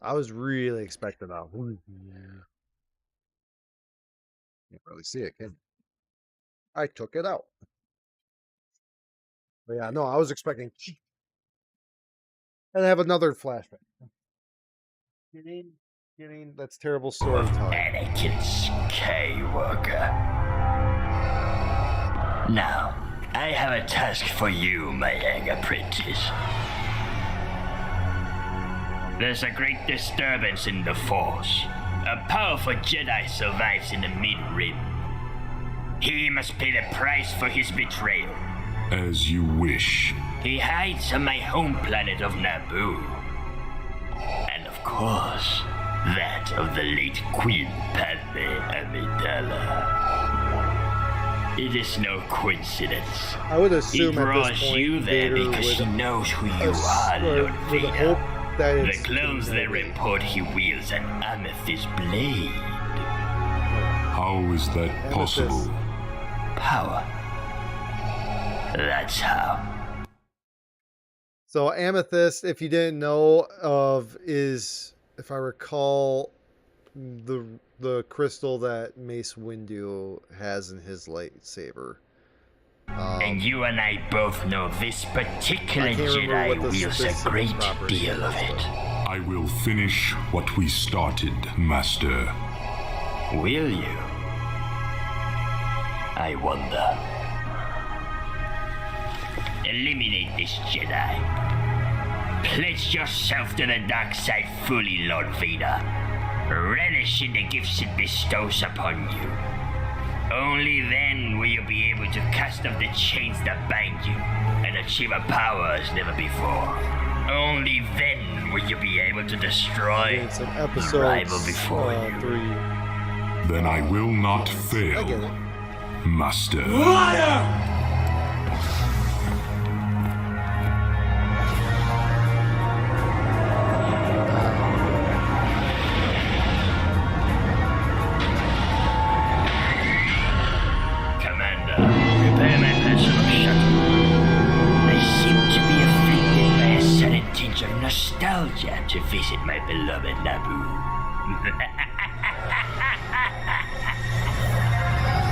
I was really expecting that. Can't really see it, can you? I took it out. But yeah, no, I was expecting and have another flashback. Getting that's terrible storytelling. Anakin Skywalker. Now, I have a task for you, my young apprentice. There's a great disturbance in the Force. A powerful Jedi survives in the Mid-Rim. He must pay the price for his betrayal. As you wish. He hides on my home planet of Naboo. And of course, that of the late Queen Padme Amidala. It is no coincidence. I would He assume at draws this point you there Vader because he would knows who you are, Lord would Vader. hope that The clones that report he wields an amethyst blade. How is that possible? Power. That's how. So amethyst, if you didn't know of, is, if I recall, the crystal that Mace Windu has in his lightsaber. And you and I both know this particular I can't remember what Jedi the wields a specific great property deal of is, it. I will finish what we started, Master. Will you? I wonder. Eliminate this Jedi. Pledge yourself to the dark side fully, Lord Vader. Relish in the gifts it bestows upon you. Only then will you be able to cast off the chains that bind you and achieve a power as never before. Only then will you be able to destroy It's an the episode rival before you. 3. Then I will not I fail, get it. Master. Commander, prepare my personal shuttle. I seem to be afflicted by a sudden tinge of nostalgia to visit my beloved Naboo.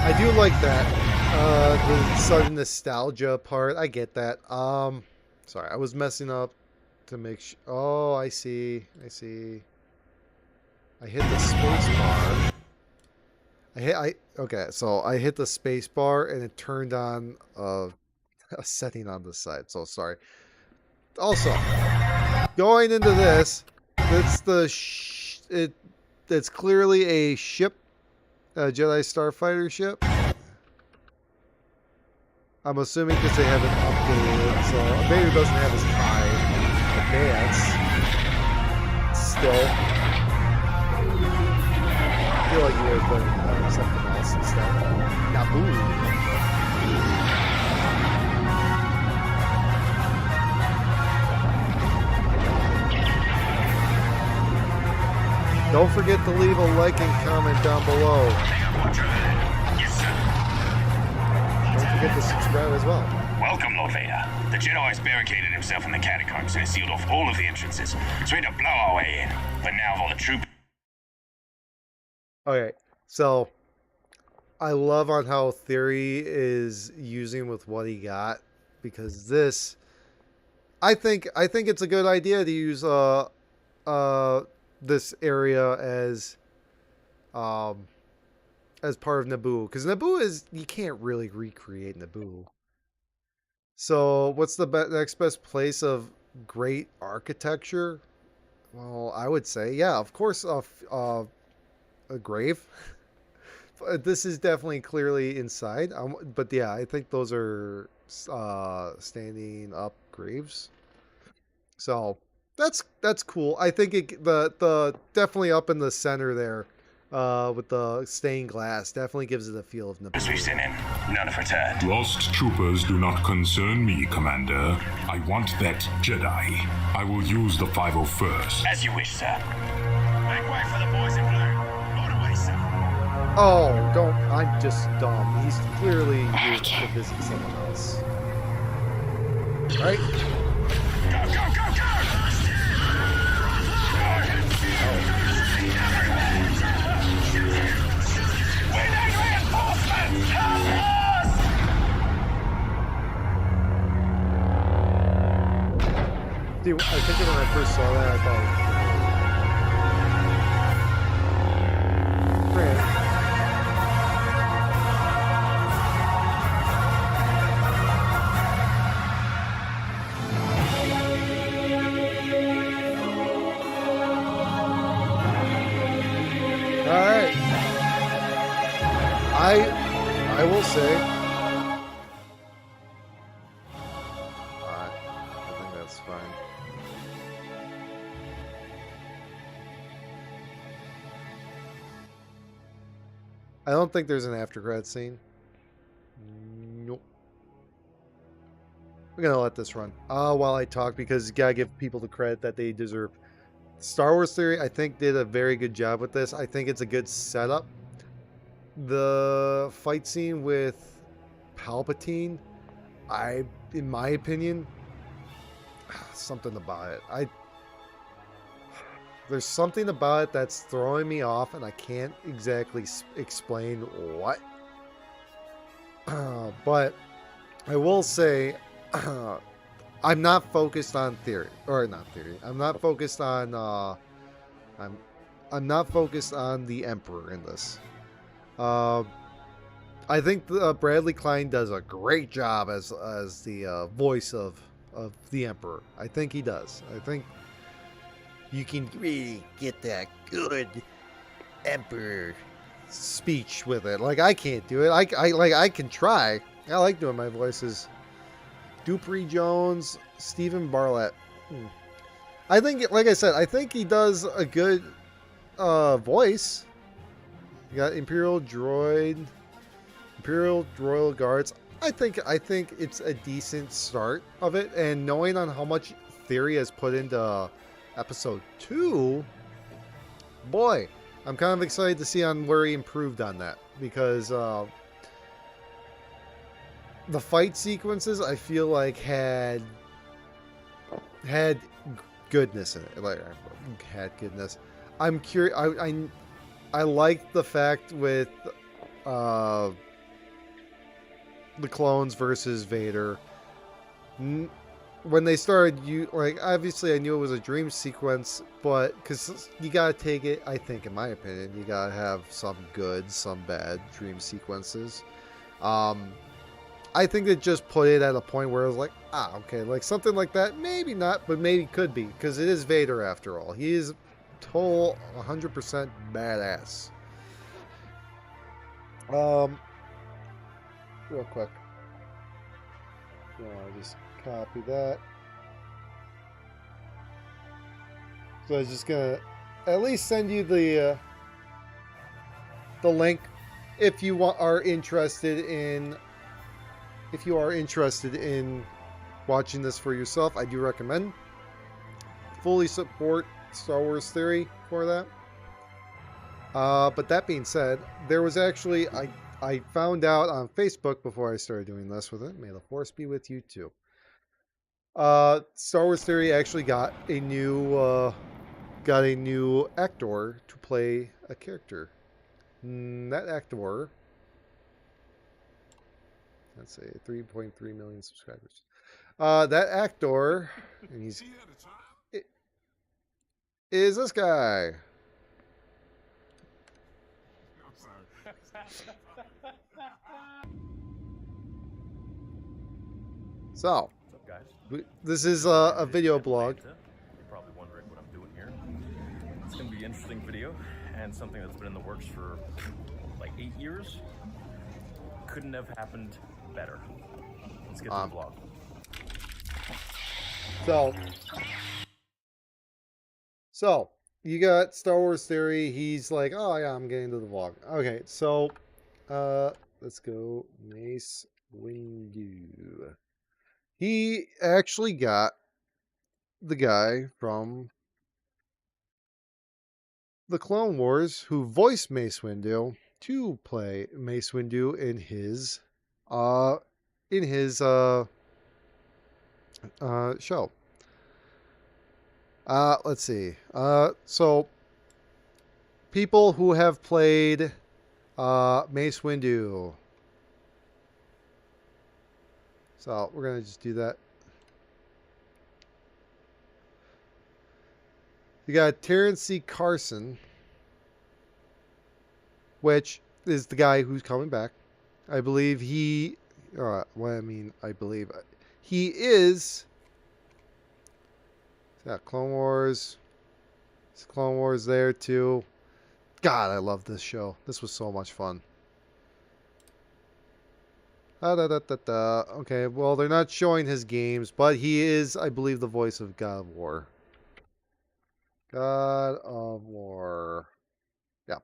I do like that. The sudden nostalgia part. I get that. Sorry, I was messing up to make sure. Oh, I see. I see. I hit the space bar. Okay, so I hit the space bar and it turned on a setting on the side. So sorry. Also, going into this, it's clearly a ship, a Jedi Starfighter ship. I'm assuming because they haven't updated it, so Vader doesn't have his high advance. Still, I feel like he would have done something else instead. Naboo. Don't forget to leave a like and comment down below. Yes, sir. Don't forget to subscribe as well. Welcome, Lord Vader. The Jedi has barricaded himself in the catacombs and has sealed off all of the entrances, so we had to blow our way in. But now with all the troop... Okay, so I love on how Theory is using with what he got, because this, I think it's a good idea to use this area as part of Naboo, because Naboo is, you can't really recreate Naboo. So what's the next best place of great architecture? Well, I would say, yeah, of course, a grave. This is definitely clearly inside, but yeah, I think those are standing up graves. So that's cool. I think the definitely up in the center there, with the stained glass, definitely gives it a feel of As we've Naboo. sent in, none have returned. Lost troopers do not concern me, Commander. I want that Jedi. I will use the 501st. As you wish, sir. Make way for the boys in blue. Right away, sir. Oh, don't! I'm just dumb. He's clearly here to visit someone else. Right? Go, go, go, go! We need reinforcements! Help us! Dude, I think when I first saw that, I thought, Grant. All right. I will say. Alright, I think that's fine. I don't think there's an after credit scene. Nope. We're gonna let this run while I talk, because you gotta give people the credit that they deserve. Star Wars Theory, I think, did a very good job with this. I think it's a good setup. the fight scene with Palpatine, in my opinion, something about it. There's something about it that's throwing me off, and I can't exactly explain what. But I will say, I'm not focused on theory, or not theory. I'm not focused on. I'm not focused on the Emperor in this. I think Bradley Klein does a great job as the voice of the Emperor. I think he does. I think you can really get that good Emperor speech with it. Like, I can't do it. I can try. I like doing my voices. Dupree Jones, Stephen Bartlett. I think, like I said, I think he does a good voice. You got Imperial Droid, Imperial Royal Guards. I think it's a decent start of it, and knowing on how much Theory has put into episode 2, boy, I'm kind of excited to see on where he improved on that, because the fight sequences I feel like had goodness in it. Like, had goodness. I'm curious. I like the fact with the clones versus Vader. When they started, obviously I knew it was a dream sequence, but because you gotta take it, I think, in my opinion, you gotta have some good, some bad dream sequences. I think they just put it at a point where it was like, okay, like something like that, maybe not, but maybe could be, because it is Vader after all. He is total 100% badass. Real quick. I'll just copy that. So I was just gonna at least send you the link if you are interested in watching this for yourself. I do recommend. Fully support Star Wars Theory for that. But that being said, there was actually I found out on Facebook before I started doing this with it. May the Force be with you too. Star Wars Theory actually got a new actor to play a character. That actor, let's say 3.3 million subscribers. That actor, and is this guy. So, what's up, guys? This is a video blog. You're probably wondering what I'm doing here. It's going to be an interesting video and something that's been in the works for like 8 years. Couldn't have happened better. Let's get to the vlog. So you got Star Wars Theory. He's like, oh yeah, I'm getting to the vlog. Okay, so let's go. Mace Windu. He actually got the guy from the Clone Wars who voiced Mace Windu to play Mace Windu in his show. Let's see. So people who have played Mace Windu. So we're gonna just do that. You got Terrence C. Carson, which is the guy who's coming back. I believe he. I believe he is. Yeah, Clone Wars. It's Clone Wars there too. God, I love this show. This was so much fun. Okay, well, they're not showing his games, but he is, I believe, the voice of God of War. God of War. Yeah.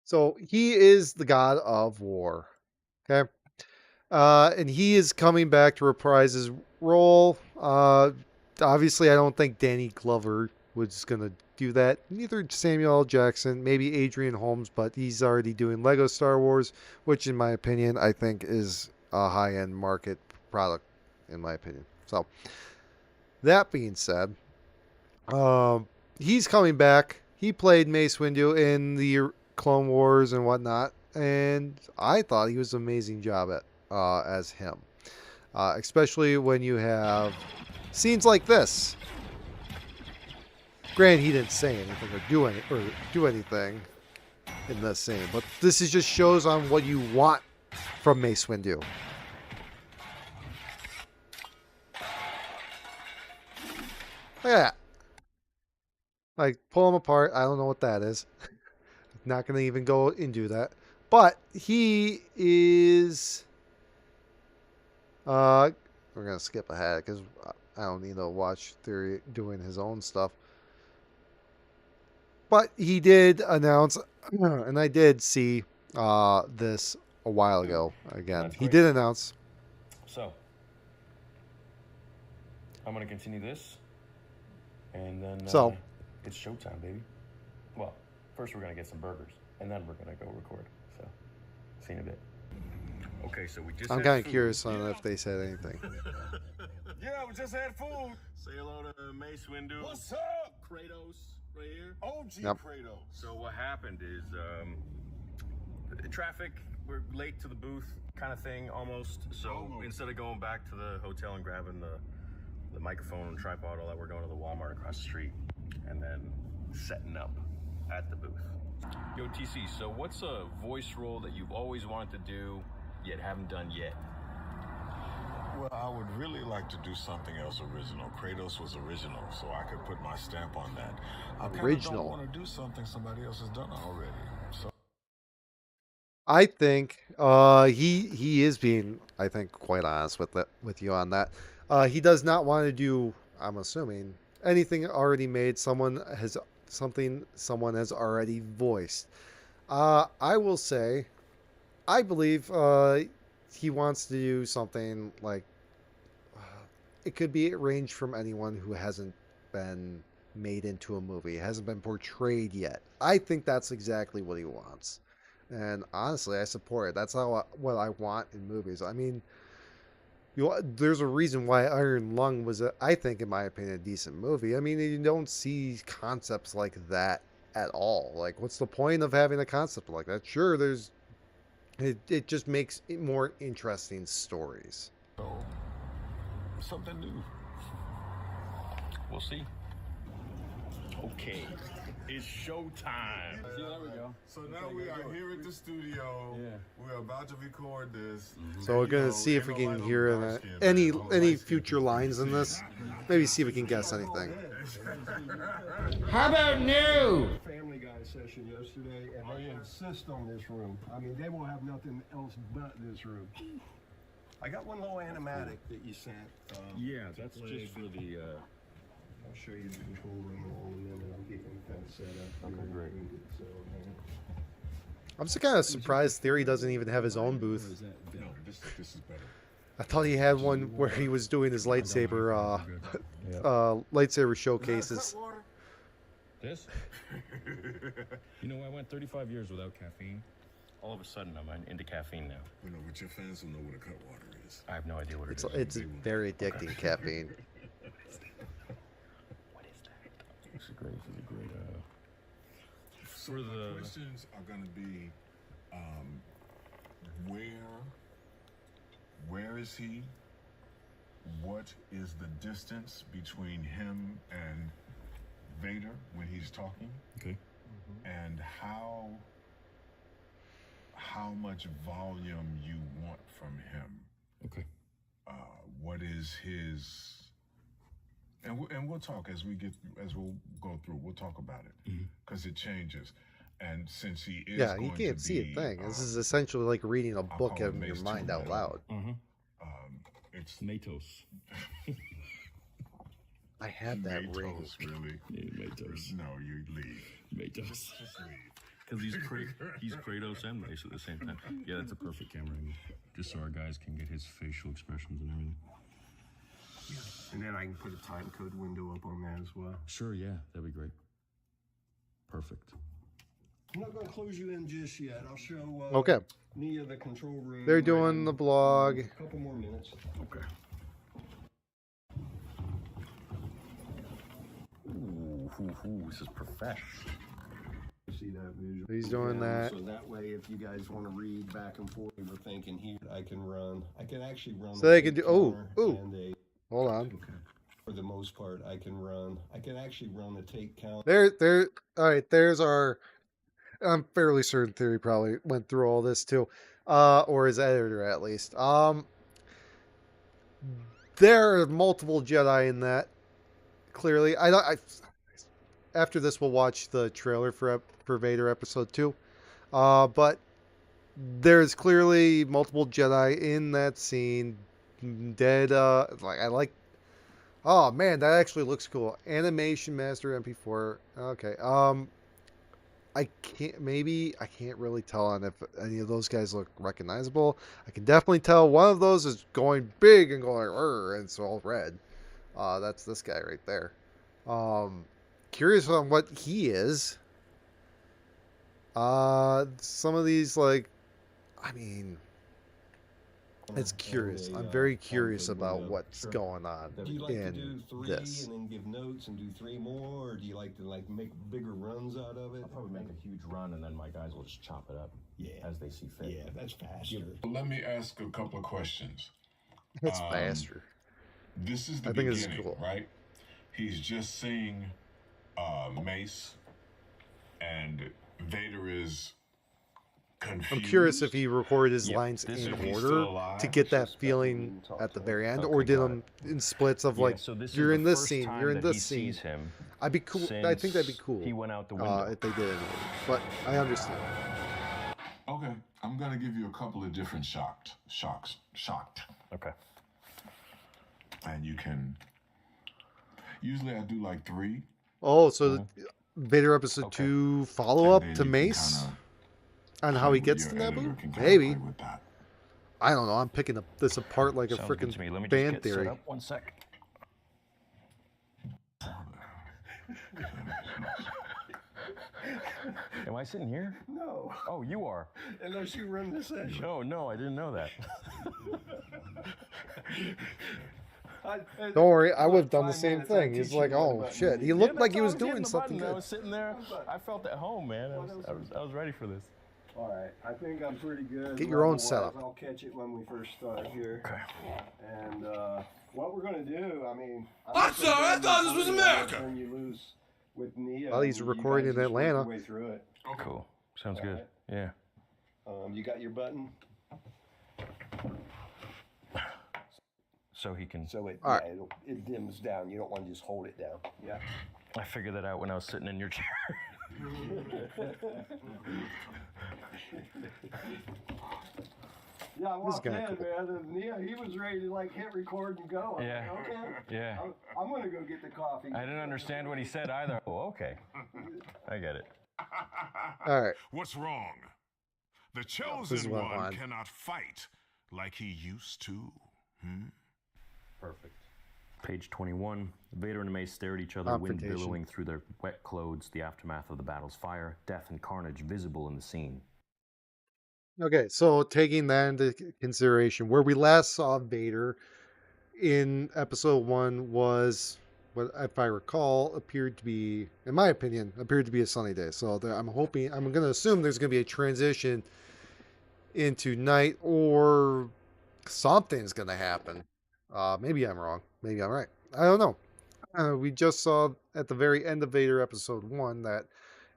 So he is the God of War. Okay. And he is coming back to reprise his role. Obviously, I don't think Danny Glover was going to do that. Neither Samuel L. Jackson, maybe Adrian Holmes, but he's already doing Lego Star Wars, which in my opinion, I think is a high-end market product, in my opinion. So, that being said, he's coming back. He played Mace Windu in the Clone Wars and whatnot, and I thought he was an amazing job at as him. Especially when you have scenes like this. Granted, he didn't say anything or do anything in this scene, but this is just shows on what you want from Mace Windu. Look at that. Like, pull him apart. I don't know what that is. Not going to even go into that. But he is... we're going to skip ahead because I don't need to watch Theory doing his own stuff. But he did announce, and I did see this a while ago. Again, he did announce. So, I'm going to continue this. And then it's showtime, baby. Well, first we're going to get some burgers. And then we're going to go record. So, see you in a bit. Okay, so we just I'm kind of curious on if they said anything. Yeah, we just had food. Say hello to Mace Windu. What's up? Kratos, right here. OG Yep. Kratos. So what happened is traffic, we're late to the booth kind of thing almost. So instead of going back to the hotel and grabbing the microphone and tripod, all that, we're going to the Walmart across the street and then setting up at the booth. Yo, TC, so what's a voice role that you've always wanted to do yet haven't done yet? Well, I would really like to do something else original. Kratos was original, so I could put my stamp on that. I kind of Original. don't want to do something somebody else has done already. So I think he is being, I think, quite honest with you on that. He does not want to do, I'm assuming, anything already made. Someone has already voiced. I will say, I believe he wants to do something like it could be ranged from anyone who hasn't been made into a movie, hasn't been portrayed yet. I think that's exactly what he wants, and honestly, I support it. That's what I want in movies. I mean, there's a reason why Iron Lung was, I think, in my opinion, a decent movie. I mean, you don't see concepts like that at all. Like, what's the point of having a concept like that? Sure, it just makes it more interesting stories. something new. We'll see. Okay, it's showtime. There we go. So now we are here at the studio. Yeah. We're about to record this. So we're gonna see if we can hear any future lines in this. Maybe see if we can guess anything. How about new? Family Guy session yesterday, and they insist on this room. I mean, they will have nothing else but this room. I got one little animatic that you sent. Yeah, that's just for the. I'll show you the control room in a minute. I'm getting things set up. Okay, great. So, I'm just kind of surprised Theory doesn't even have his own booth. No, this is better. I thought he had one where he was doing his lightsaber lightsaber showcases. This? You know, I went 35 years without caffeine. All of a sudden, I'm into caffeine now. You know, but your fans will know what a cut water is. I have no idea what it is. It's very addicting, caffeine. What is that? It's a great. So the questions are going to be, where is he? What is the distance between him and Vader when he's talking? Okay. And how much volume you want from him? Okay. What is his? And we'll talk as we'll go through. We'll talk about it because it changes. And since he is, yeah, you can't see a thing. This is essentially like reading a book in your mind out loud. It's Matos. I had that Matos, ring. really? Yeah, Matos. No, you leave. Matos. Just leave. Because he's Kratos and Mace at the same time. Yeah, that's a perfect camera angle. Just so our guys can get his facial expressions and everything. And then I can put a time code window up on that as well. Sure, yeah, that'd be great. Perfect. I'm not going to close you in just yet. I'll show Okay. Nia the control room. They're doing the blog. A couple more minutes. Okay. Ooh, this is professional. See that visual. He's doing that. So that way, if you guys want to read back and forth, we're thinking here, I can actually run. So they can do. Oh, ooh. Hold on. Okay. For the most part, I can actually run a take count. There. All right. There's our. I'm fairly certain Theory probably went through all this too, or his editor at least. There are multiple Jedi in that. Clearly, after this, we'll watch the trailer for Vader Episode 2. But there's clearly multiple Jedi in that scene. Dead. I like. Oh man, that actually looks cool. Animation Master MP4. Okay. I can't really tell on if any of those guys look recognizable. I can definitely tell one of those is going big and going and it's all red. That's this guy right there. Curious on what he is. Some of these, like, I mean, it's curious. I'm very curious about what's going on Do you like to do in 3 this. and then give notes and do 3 more, or do you like to make bigger runs out of it? I'll probably make a huge run, and then my guys will just chop it up as they see fit. Yeah, that's faster. Let me ask a couple of questions. It's faster. This is the I think beginning, it's cool. right? He's just seeing Mace, and Vader is confused. I'm curious if he recorded his lines This in is- he's order still alive? to get that feeling at the very end, or did them in splits of like, so this you're is in the this first scene, time you're in that this he scene. sees him I'd be cool. I think that'd be since cool. he went out the window. If they did it in order. But I understand. Okay, I'm gonna give you a couple of different shocked. Okay. And you can. Usually I do like 3. Oh, so Vader Episode 2 follow up And to then you can Mace kinda on how play he with gets your to editor, Naboo? can kinda Maybe. play with that. I don't know. I'm picking this apart like a Sounds good to me. freaking Let me just band get theory. set up 1 sec. Am I sitting here? No. Oh, you are. Unless you run the session. No, I didn't know that. Don't worry, I would have done the same thing. He's like, oh shit. He looked like he was doing something I good. was sitting there. I felt at home, man. I was ready for this. All right, I think I'm pretty good. Get your own level-wise. setup. I'll catch it when we first start here. Okay. And what we're gonna do, I mean, I'm sorry, I thought this was America. When you lose with Nia, Well, he's you recording guys in just work your Atlanta. way through it. Cool. Sounds good. Yeah. You got your button, So he can. so it All right. it dims down. You don't want to just hold it down. Yeah. I figured that out when I was sitting in your chair. Yeah, I This is walked in, kinda cool. man, and Nia, he was ready to hit record and go. I'm Yeah. like, okay. Yeah. I'm gonna go get the coffee. I didn't understand what he said either. Oh, okay. I get it. All right. What's wrong? The This is chosen what one I'm- cannot fight like he used to. Perfect. Page 21. Vader and Mace stare at each other, wind Confrontation. billowing through their wet clothes, the aftermath of the battle's fire, death and carnage visible in the scene. Okay, so taking that into consideration, where we last saw Vader in Episode 1 was, what if I recall, appeared to be, in my opinion, appeared to be a sunny day. So I'm hoping, I'm going to assume there's going to be a transition into night, or something's going to happen. Maybe I'm wrong. Maybe I'm right. I don't know. We just saw at the very end of Vader Episode 1 that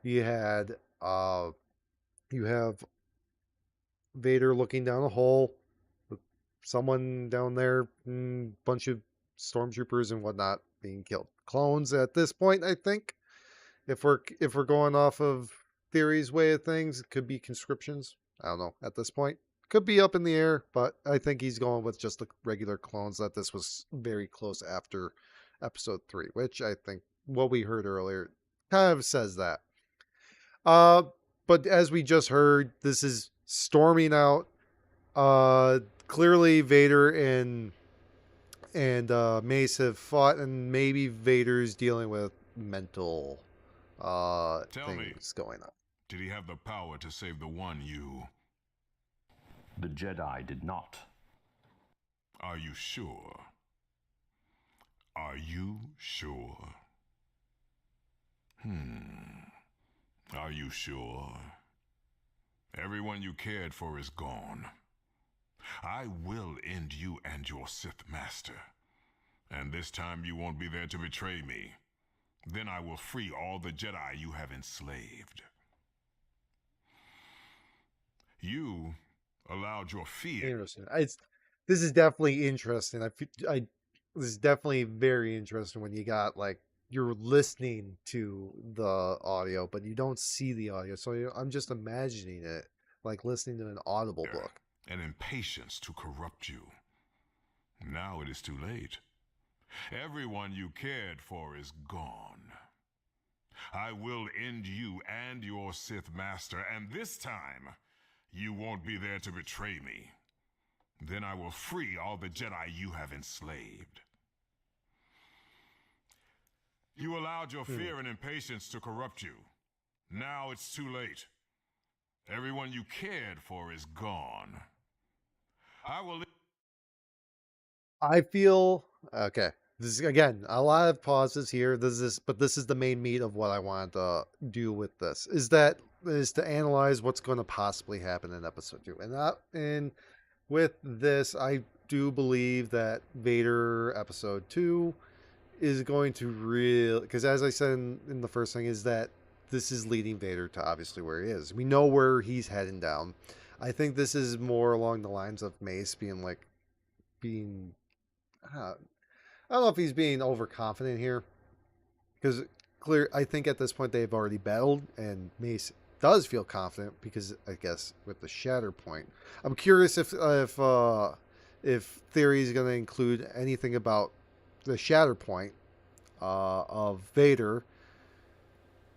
you had, you have Vader looking down a hole with someone down there, bunch of stormtroopers and whatnot being killed. Clones at this point, I think. If we're going off of Theory's way of things, it could be conscriptions. I don't know at this point. Could be up in the air, but I think he's going with just the regular clones, that this was very close after Episode 3, which I think what we heard earlier kind of says that. But as we just heard, this is storming out. Clearly Vader and Mace have fought, and maybe Vader's dealing with mental things going on. Did he have the power to save the one you... The Jedi did not. Are you sure? Are you sure? Are you sure? Everyone you cared for is gone. I will end you and your Sith Master. And this time you won't be there to betray me. Then I will free all the Jedi you have enslaved. You allowed your fear... Interesting. This is definitely interesting. This is definitely very interesting when you got, like, you're listening to the audio, but you don't see the audio. So I'm just imagining it, like listening to an Audible book. An impatience to corrupt you. Now it is too late. Everyone you cared for is gone. I will end you and your Sith Master, and this time, you won't be there to betray me. Then I will free all the Jedi you have enslaved. You allowed your fear and impatience to corrupt you. Now it's too late. Everyone you cared for is gone. I feel okay. This is again a lot of pauses here. But this is the main meat of what I want to do with this. Is to analyze what's going to possibly happen in episode 2. And with this, I do believe that Vader episode 2 is going to because as I said in the first thing, is that this is leading Vader to obviously where he is. We know where he's heading down. I think this is more along the lines of Mace being I don't know if he's being overconfident here, because I think at this point they've already battled, and Mace does feel confident because I guess with the shatter point. I'm curious if Theory is going to include anything about the shatter point of Vader,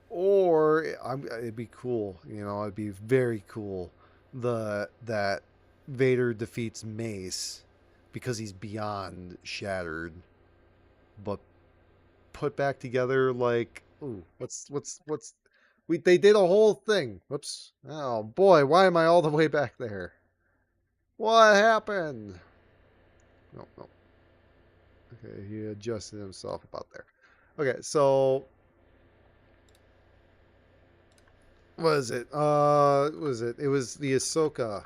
or it'd be cool, it'd be very cool that Vader defeats Mace because he's beyond shattered, but put back together like, ooh, they did a whole thing. Whoops. Oh boy, why am I all the way back there? What happened? No. Okay, he adjusted himself about there. Okay, so what is it? What was it? It was the Ahsoka.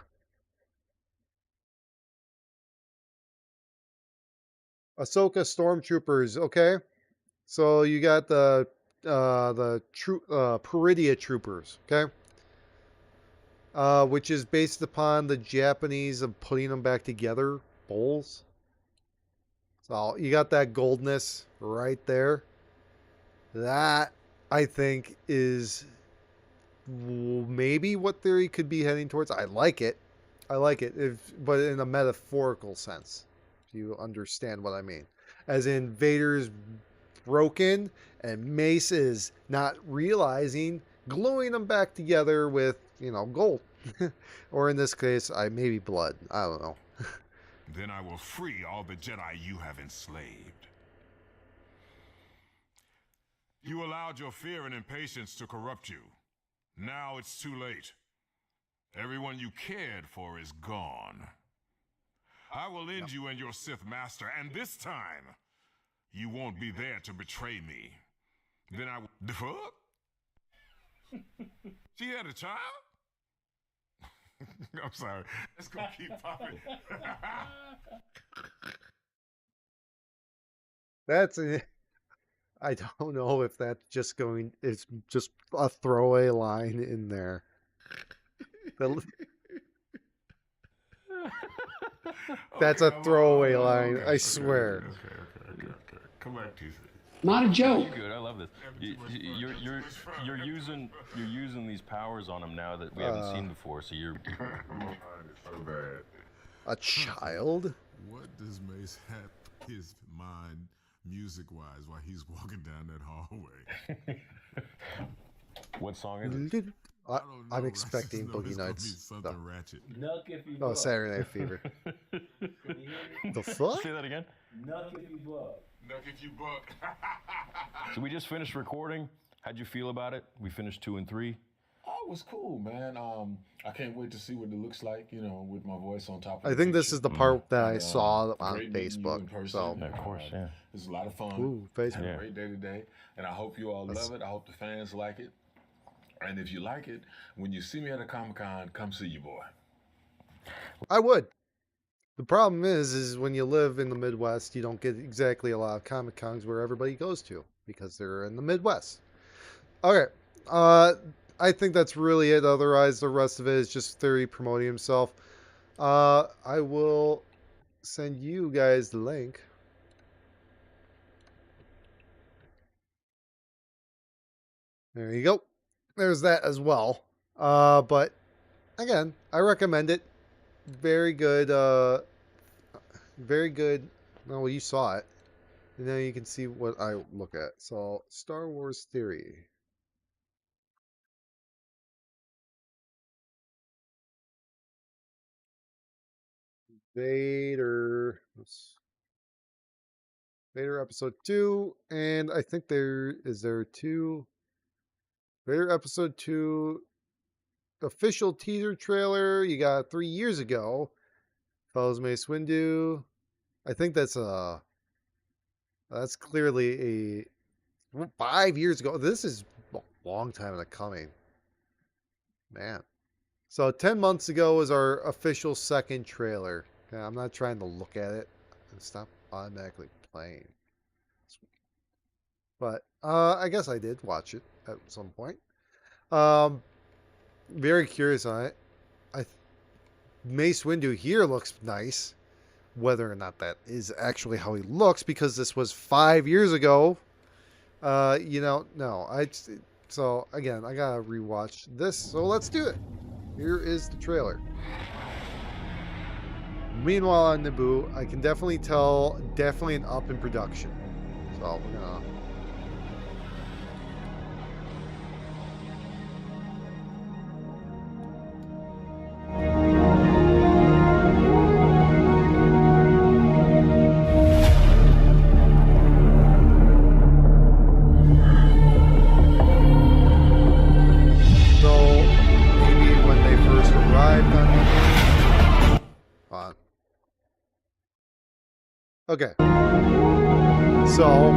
Ahsoka stormtroopers, okay? So you got the Peridia troopers, okay? Which is based upon the Japanese of putting them back together, bowls. So you got that goldness right there. That, I think, is maybe what Theory could be heading towards. I like it, but in a metaphorical sense, if you understand what I mean. As in, Vader's broken and Mace is not realizing, gluing them back together with, gold. Or in this case, maybe blood. I don't know. Then I will free all the Jedi you have enslaved. You allowed your fear and impatience to corrupt you. Now it's too late. Everyone you cared for is gone. I will end you and your Sith Master, and this time, you won't be there to betray me. Then I will... The fuck? She had a child? I'm sorry. Let's go keep popping. I don't know if that's it's just a throwaway line in there. That's a throwaway line, I swear. Okay. Come back, TC. Not a joke. You're good. I love this. You're using these powers on him now that we haven't seen before. So you're. My mind is so bad. A child? What does Mace have his mind music-wise while he's walking down that hallway? What song is it? I'm expecting Boogie Nights stuff. Ratchet. Nuck if you Oh, buck. Saturday Night Fever. The fuck? Say that again. Nuck if you buck. Nuck if you buck. So we just finished recording. How'd you feel about it? We finished 2 and 3. Oh, it was cool, man. I can't wait to see what it looks like, you know, with my voice on top of I the think this picture. is the part that I And, saw on great meeting you in Facebook. person. So Of course, yeah. It was a lot of fun. Ooh, Facebook. Had a Yeah. great day today, and I hope you all love it. I hope the fans like it. And if you like it, when you see me at a Comic-Con, come see you, boy. I would. The problem is when you live in the Midwest, you don't get exactly a lot of Comic Cons where everybody goes to because they're in the Midwest. Okay. I think that's really it. Otherwise, the rest of it is just Theory promoting himself. I will send you guys the link. There you go. There's that as well. But again, I recommend it. Very good. Very good. No, you saw it. And now you can see what I look at. So, Star Wars Theory. Vader. Vader episode 2. And I think there 2. Vader episode 2 official teaser trailer. You got 3 years ago. Follows Mace Windu. I think that's clearly a 5 years ago. This is a long time in the coming. Man. So 10 months ago was our official second trailer. Okay, I'm not trying to look at it and stop automatically playing. But I guess I did watch it at some point. Very curious on it. Mace Windu here looks nice. Whether or not that is actually how he looks, because this was 5 years ago. No. So again, I gotta rewatch this. So let's do it. Here is the trailer. Meanwhile, on Naboo, I can definitely tell, an up in production. So we're gonna. Okay. So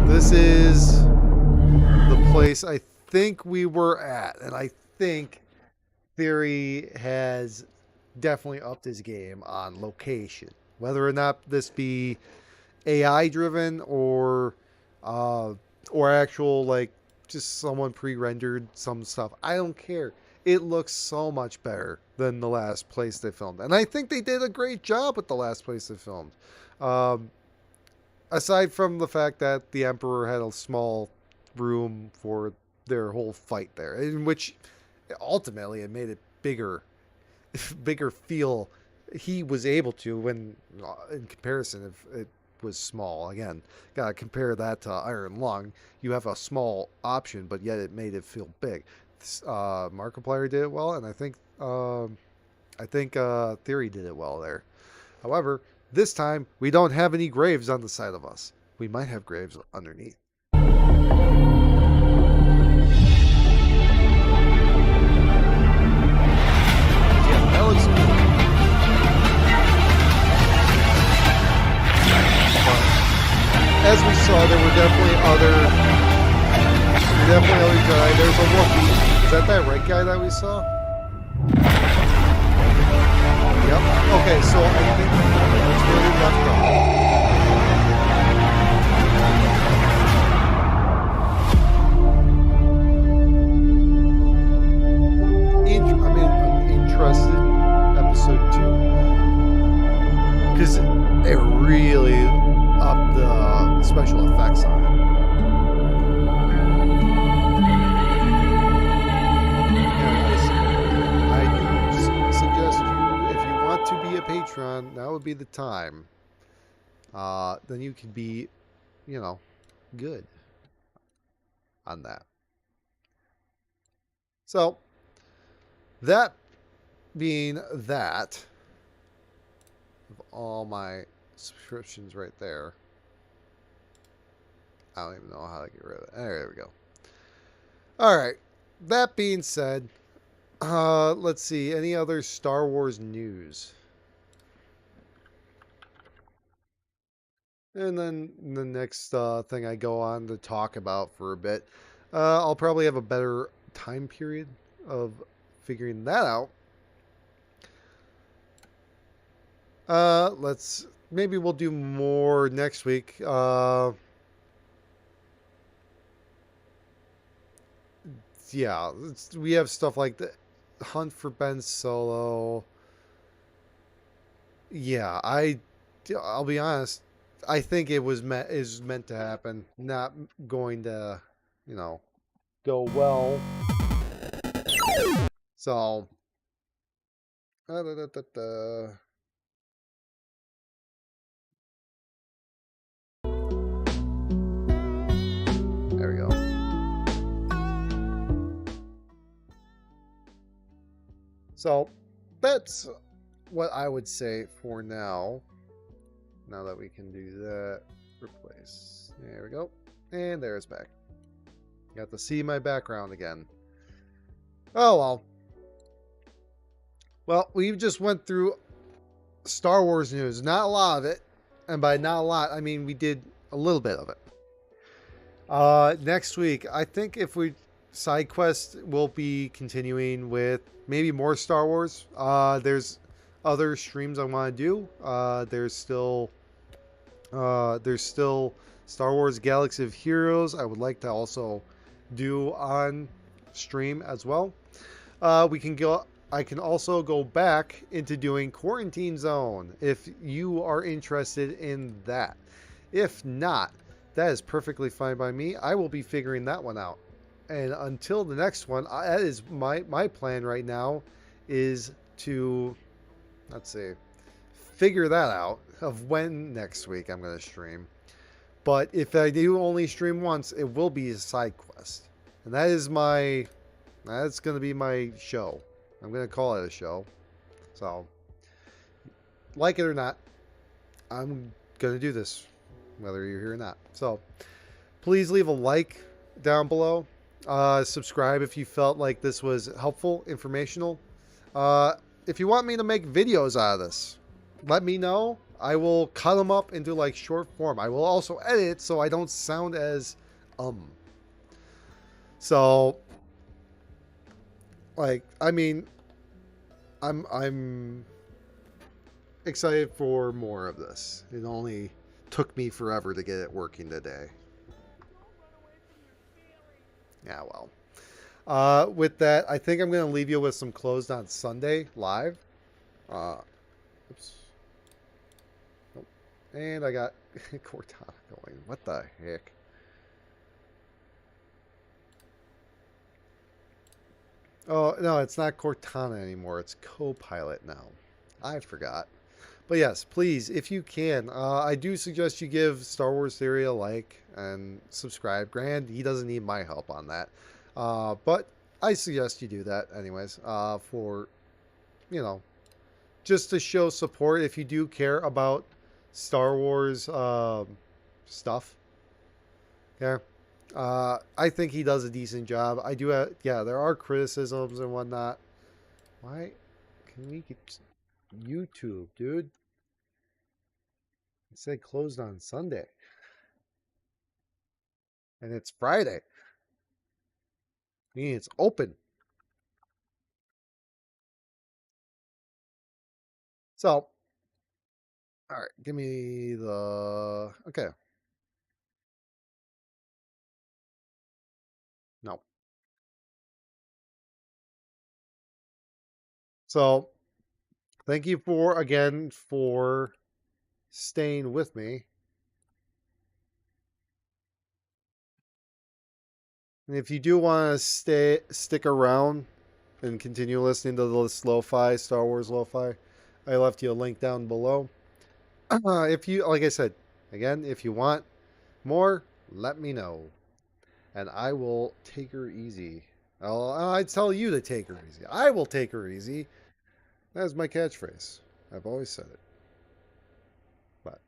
this is the place I think we were at, and I think Theory has definitely upped his game on location. Whether or not this be AI driven or actual, like, just someone pre-rendered some stuff, I don't care. It looks so much better than the last place they filmed. And I think they did a great job with the last place they filmed. Aside from the fact that the Emperor had a small room for their whole fight there, in which ultimately it made it bigger feel. He was able to, when in comparison, if it was small. Again, gotta compare that to Iron Lung. You have a small option, but yet it made it feel big. Markiplier did it well, and I think Theory did it well there. However, this time we don't have any graves on the side of us. We might have graves underneath. Yeah, that looks good. As we saw, there were definitely other Jedi. There's a Wookiee. Is that right guy that we saw? Yep. Okay, so I think that's where we left I'm interested in episode 2 because they really upped the special effects on it. Patreon, now would be the time. Then you could be, good. on that. So, that being that, of all my subscriptions right there, I don't even know how to get rid of it. There we go. All right. That being said, let's see. Any other Star Wars news? And then the next thing I go on to talk about for a bit, I'll probably have a better time period of figuring that out. Maybe we'll do more next week. Yeah, we have stuff like the Hunt for Ben Solo. Yeah, I'll be honest. I think it was meant to happen, not going to, go well. So, there we go. So, that's what I would say for now. Now that we can do that, replace. There we go. And there it's back. Got to see my background again. Oh, well. Well, we just went through Star Wars news. Not a lot of it. And by not a lot, I mean we did a little bit of it. Next week, I think if we... Side quest will be continuing with maybe more Star Wars. There's other streams I want to do. There's still Star Wars Galaxy of Heroes I would like to also do on stream as well. I can also go back into doing Quarantine Zone if you are interested in that. If not, that is perfectly fine by me. I will be figuring that one out. And until the next one, that is my plan right now is to, let's see, figure that out of when next week I'm going to stream. But if I do only stream once, it will be a side quest. And that's going to be my show. I'm going to call it a show. So, like it or not, I'm going to do this, whether you're here or not. So, please leave a like down below. Subscribe if you felt like this was helpful, informational. If you want me to make videos out of this, let me know. I will cut them up into like short form. I will also edit so I don't sound as So, like, I mean, I'm excited for more of this. It only took me forever to get it working today. Yeah, well. With that, I think I'm going to leave you with some Closed on Sunday live. Oops. Nope. And I got Cortana going. What the heck? Oh, no, it's not Cortana anymore. It's Copilot now. I forgot. But yes, please, if you can, I do suggest you give Star Wars Theory a like and subscribe. Granted, he doesn't need my help on that. But I suggest you do that anyways, for, just to show support if you do care about Star Wars stuff. Yeah. I think he does a decent job. I do have, yeah, there are criticisms and whatnot. Why can we get YouTube, dude? It said closed on Sunday. And it's Friday. I mean, it's open. So, all right, give me the, okay. No. So, thank you again for staying with me. And if you do want to stick around and continue listening to this lo-fi, Star Wars lo-fi, I left you a link down below. If you, like I said, again, if you want more, let me know. And I will take her easy. I tell you to take her easy. I will take her easy. That is my catchphrase. I've always said it. But,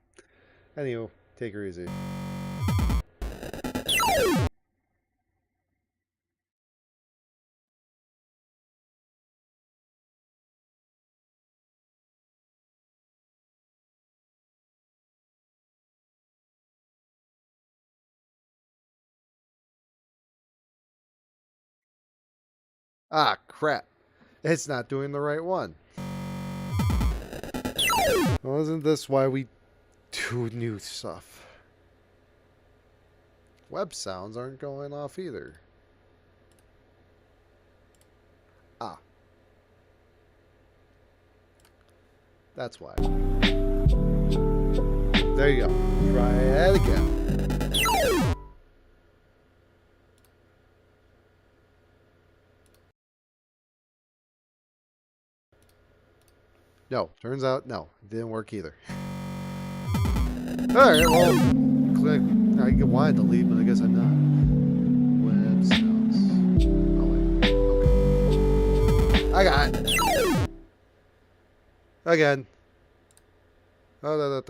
anywho, take her easy. Ah, crap. It's not doing the right one. Well, isn't this why we do new stuff? Web sounds aren't going off either. Ah. That's why. There you go. Try it again. No, turns out, no, it didn't work either. Alright, well, click. I wanted to leave, but I guess I'm not. Web sounds. Oh, wait. Okay. I got it. Again. Oh,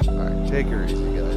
Alright, take her easy, guys.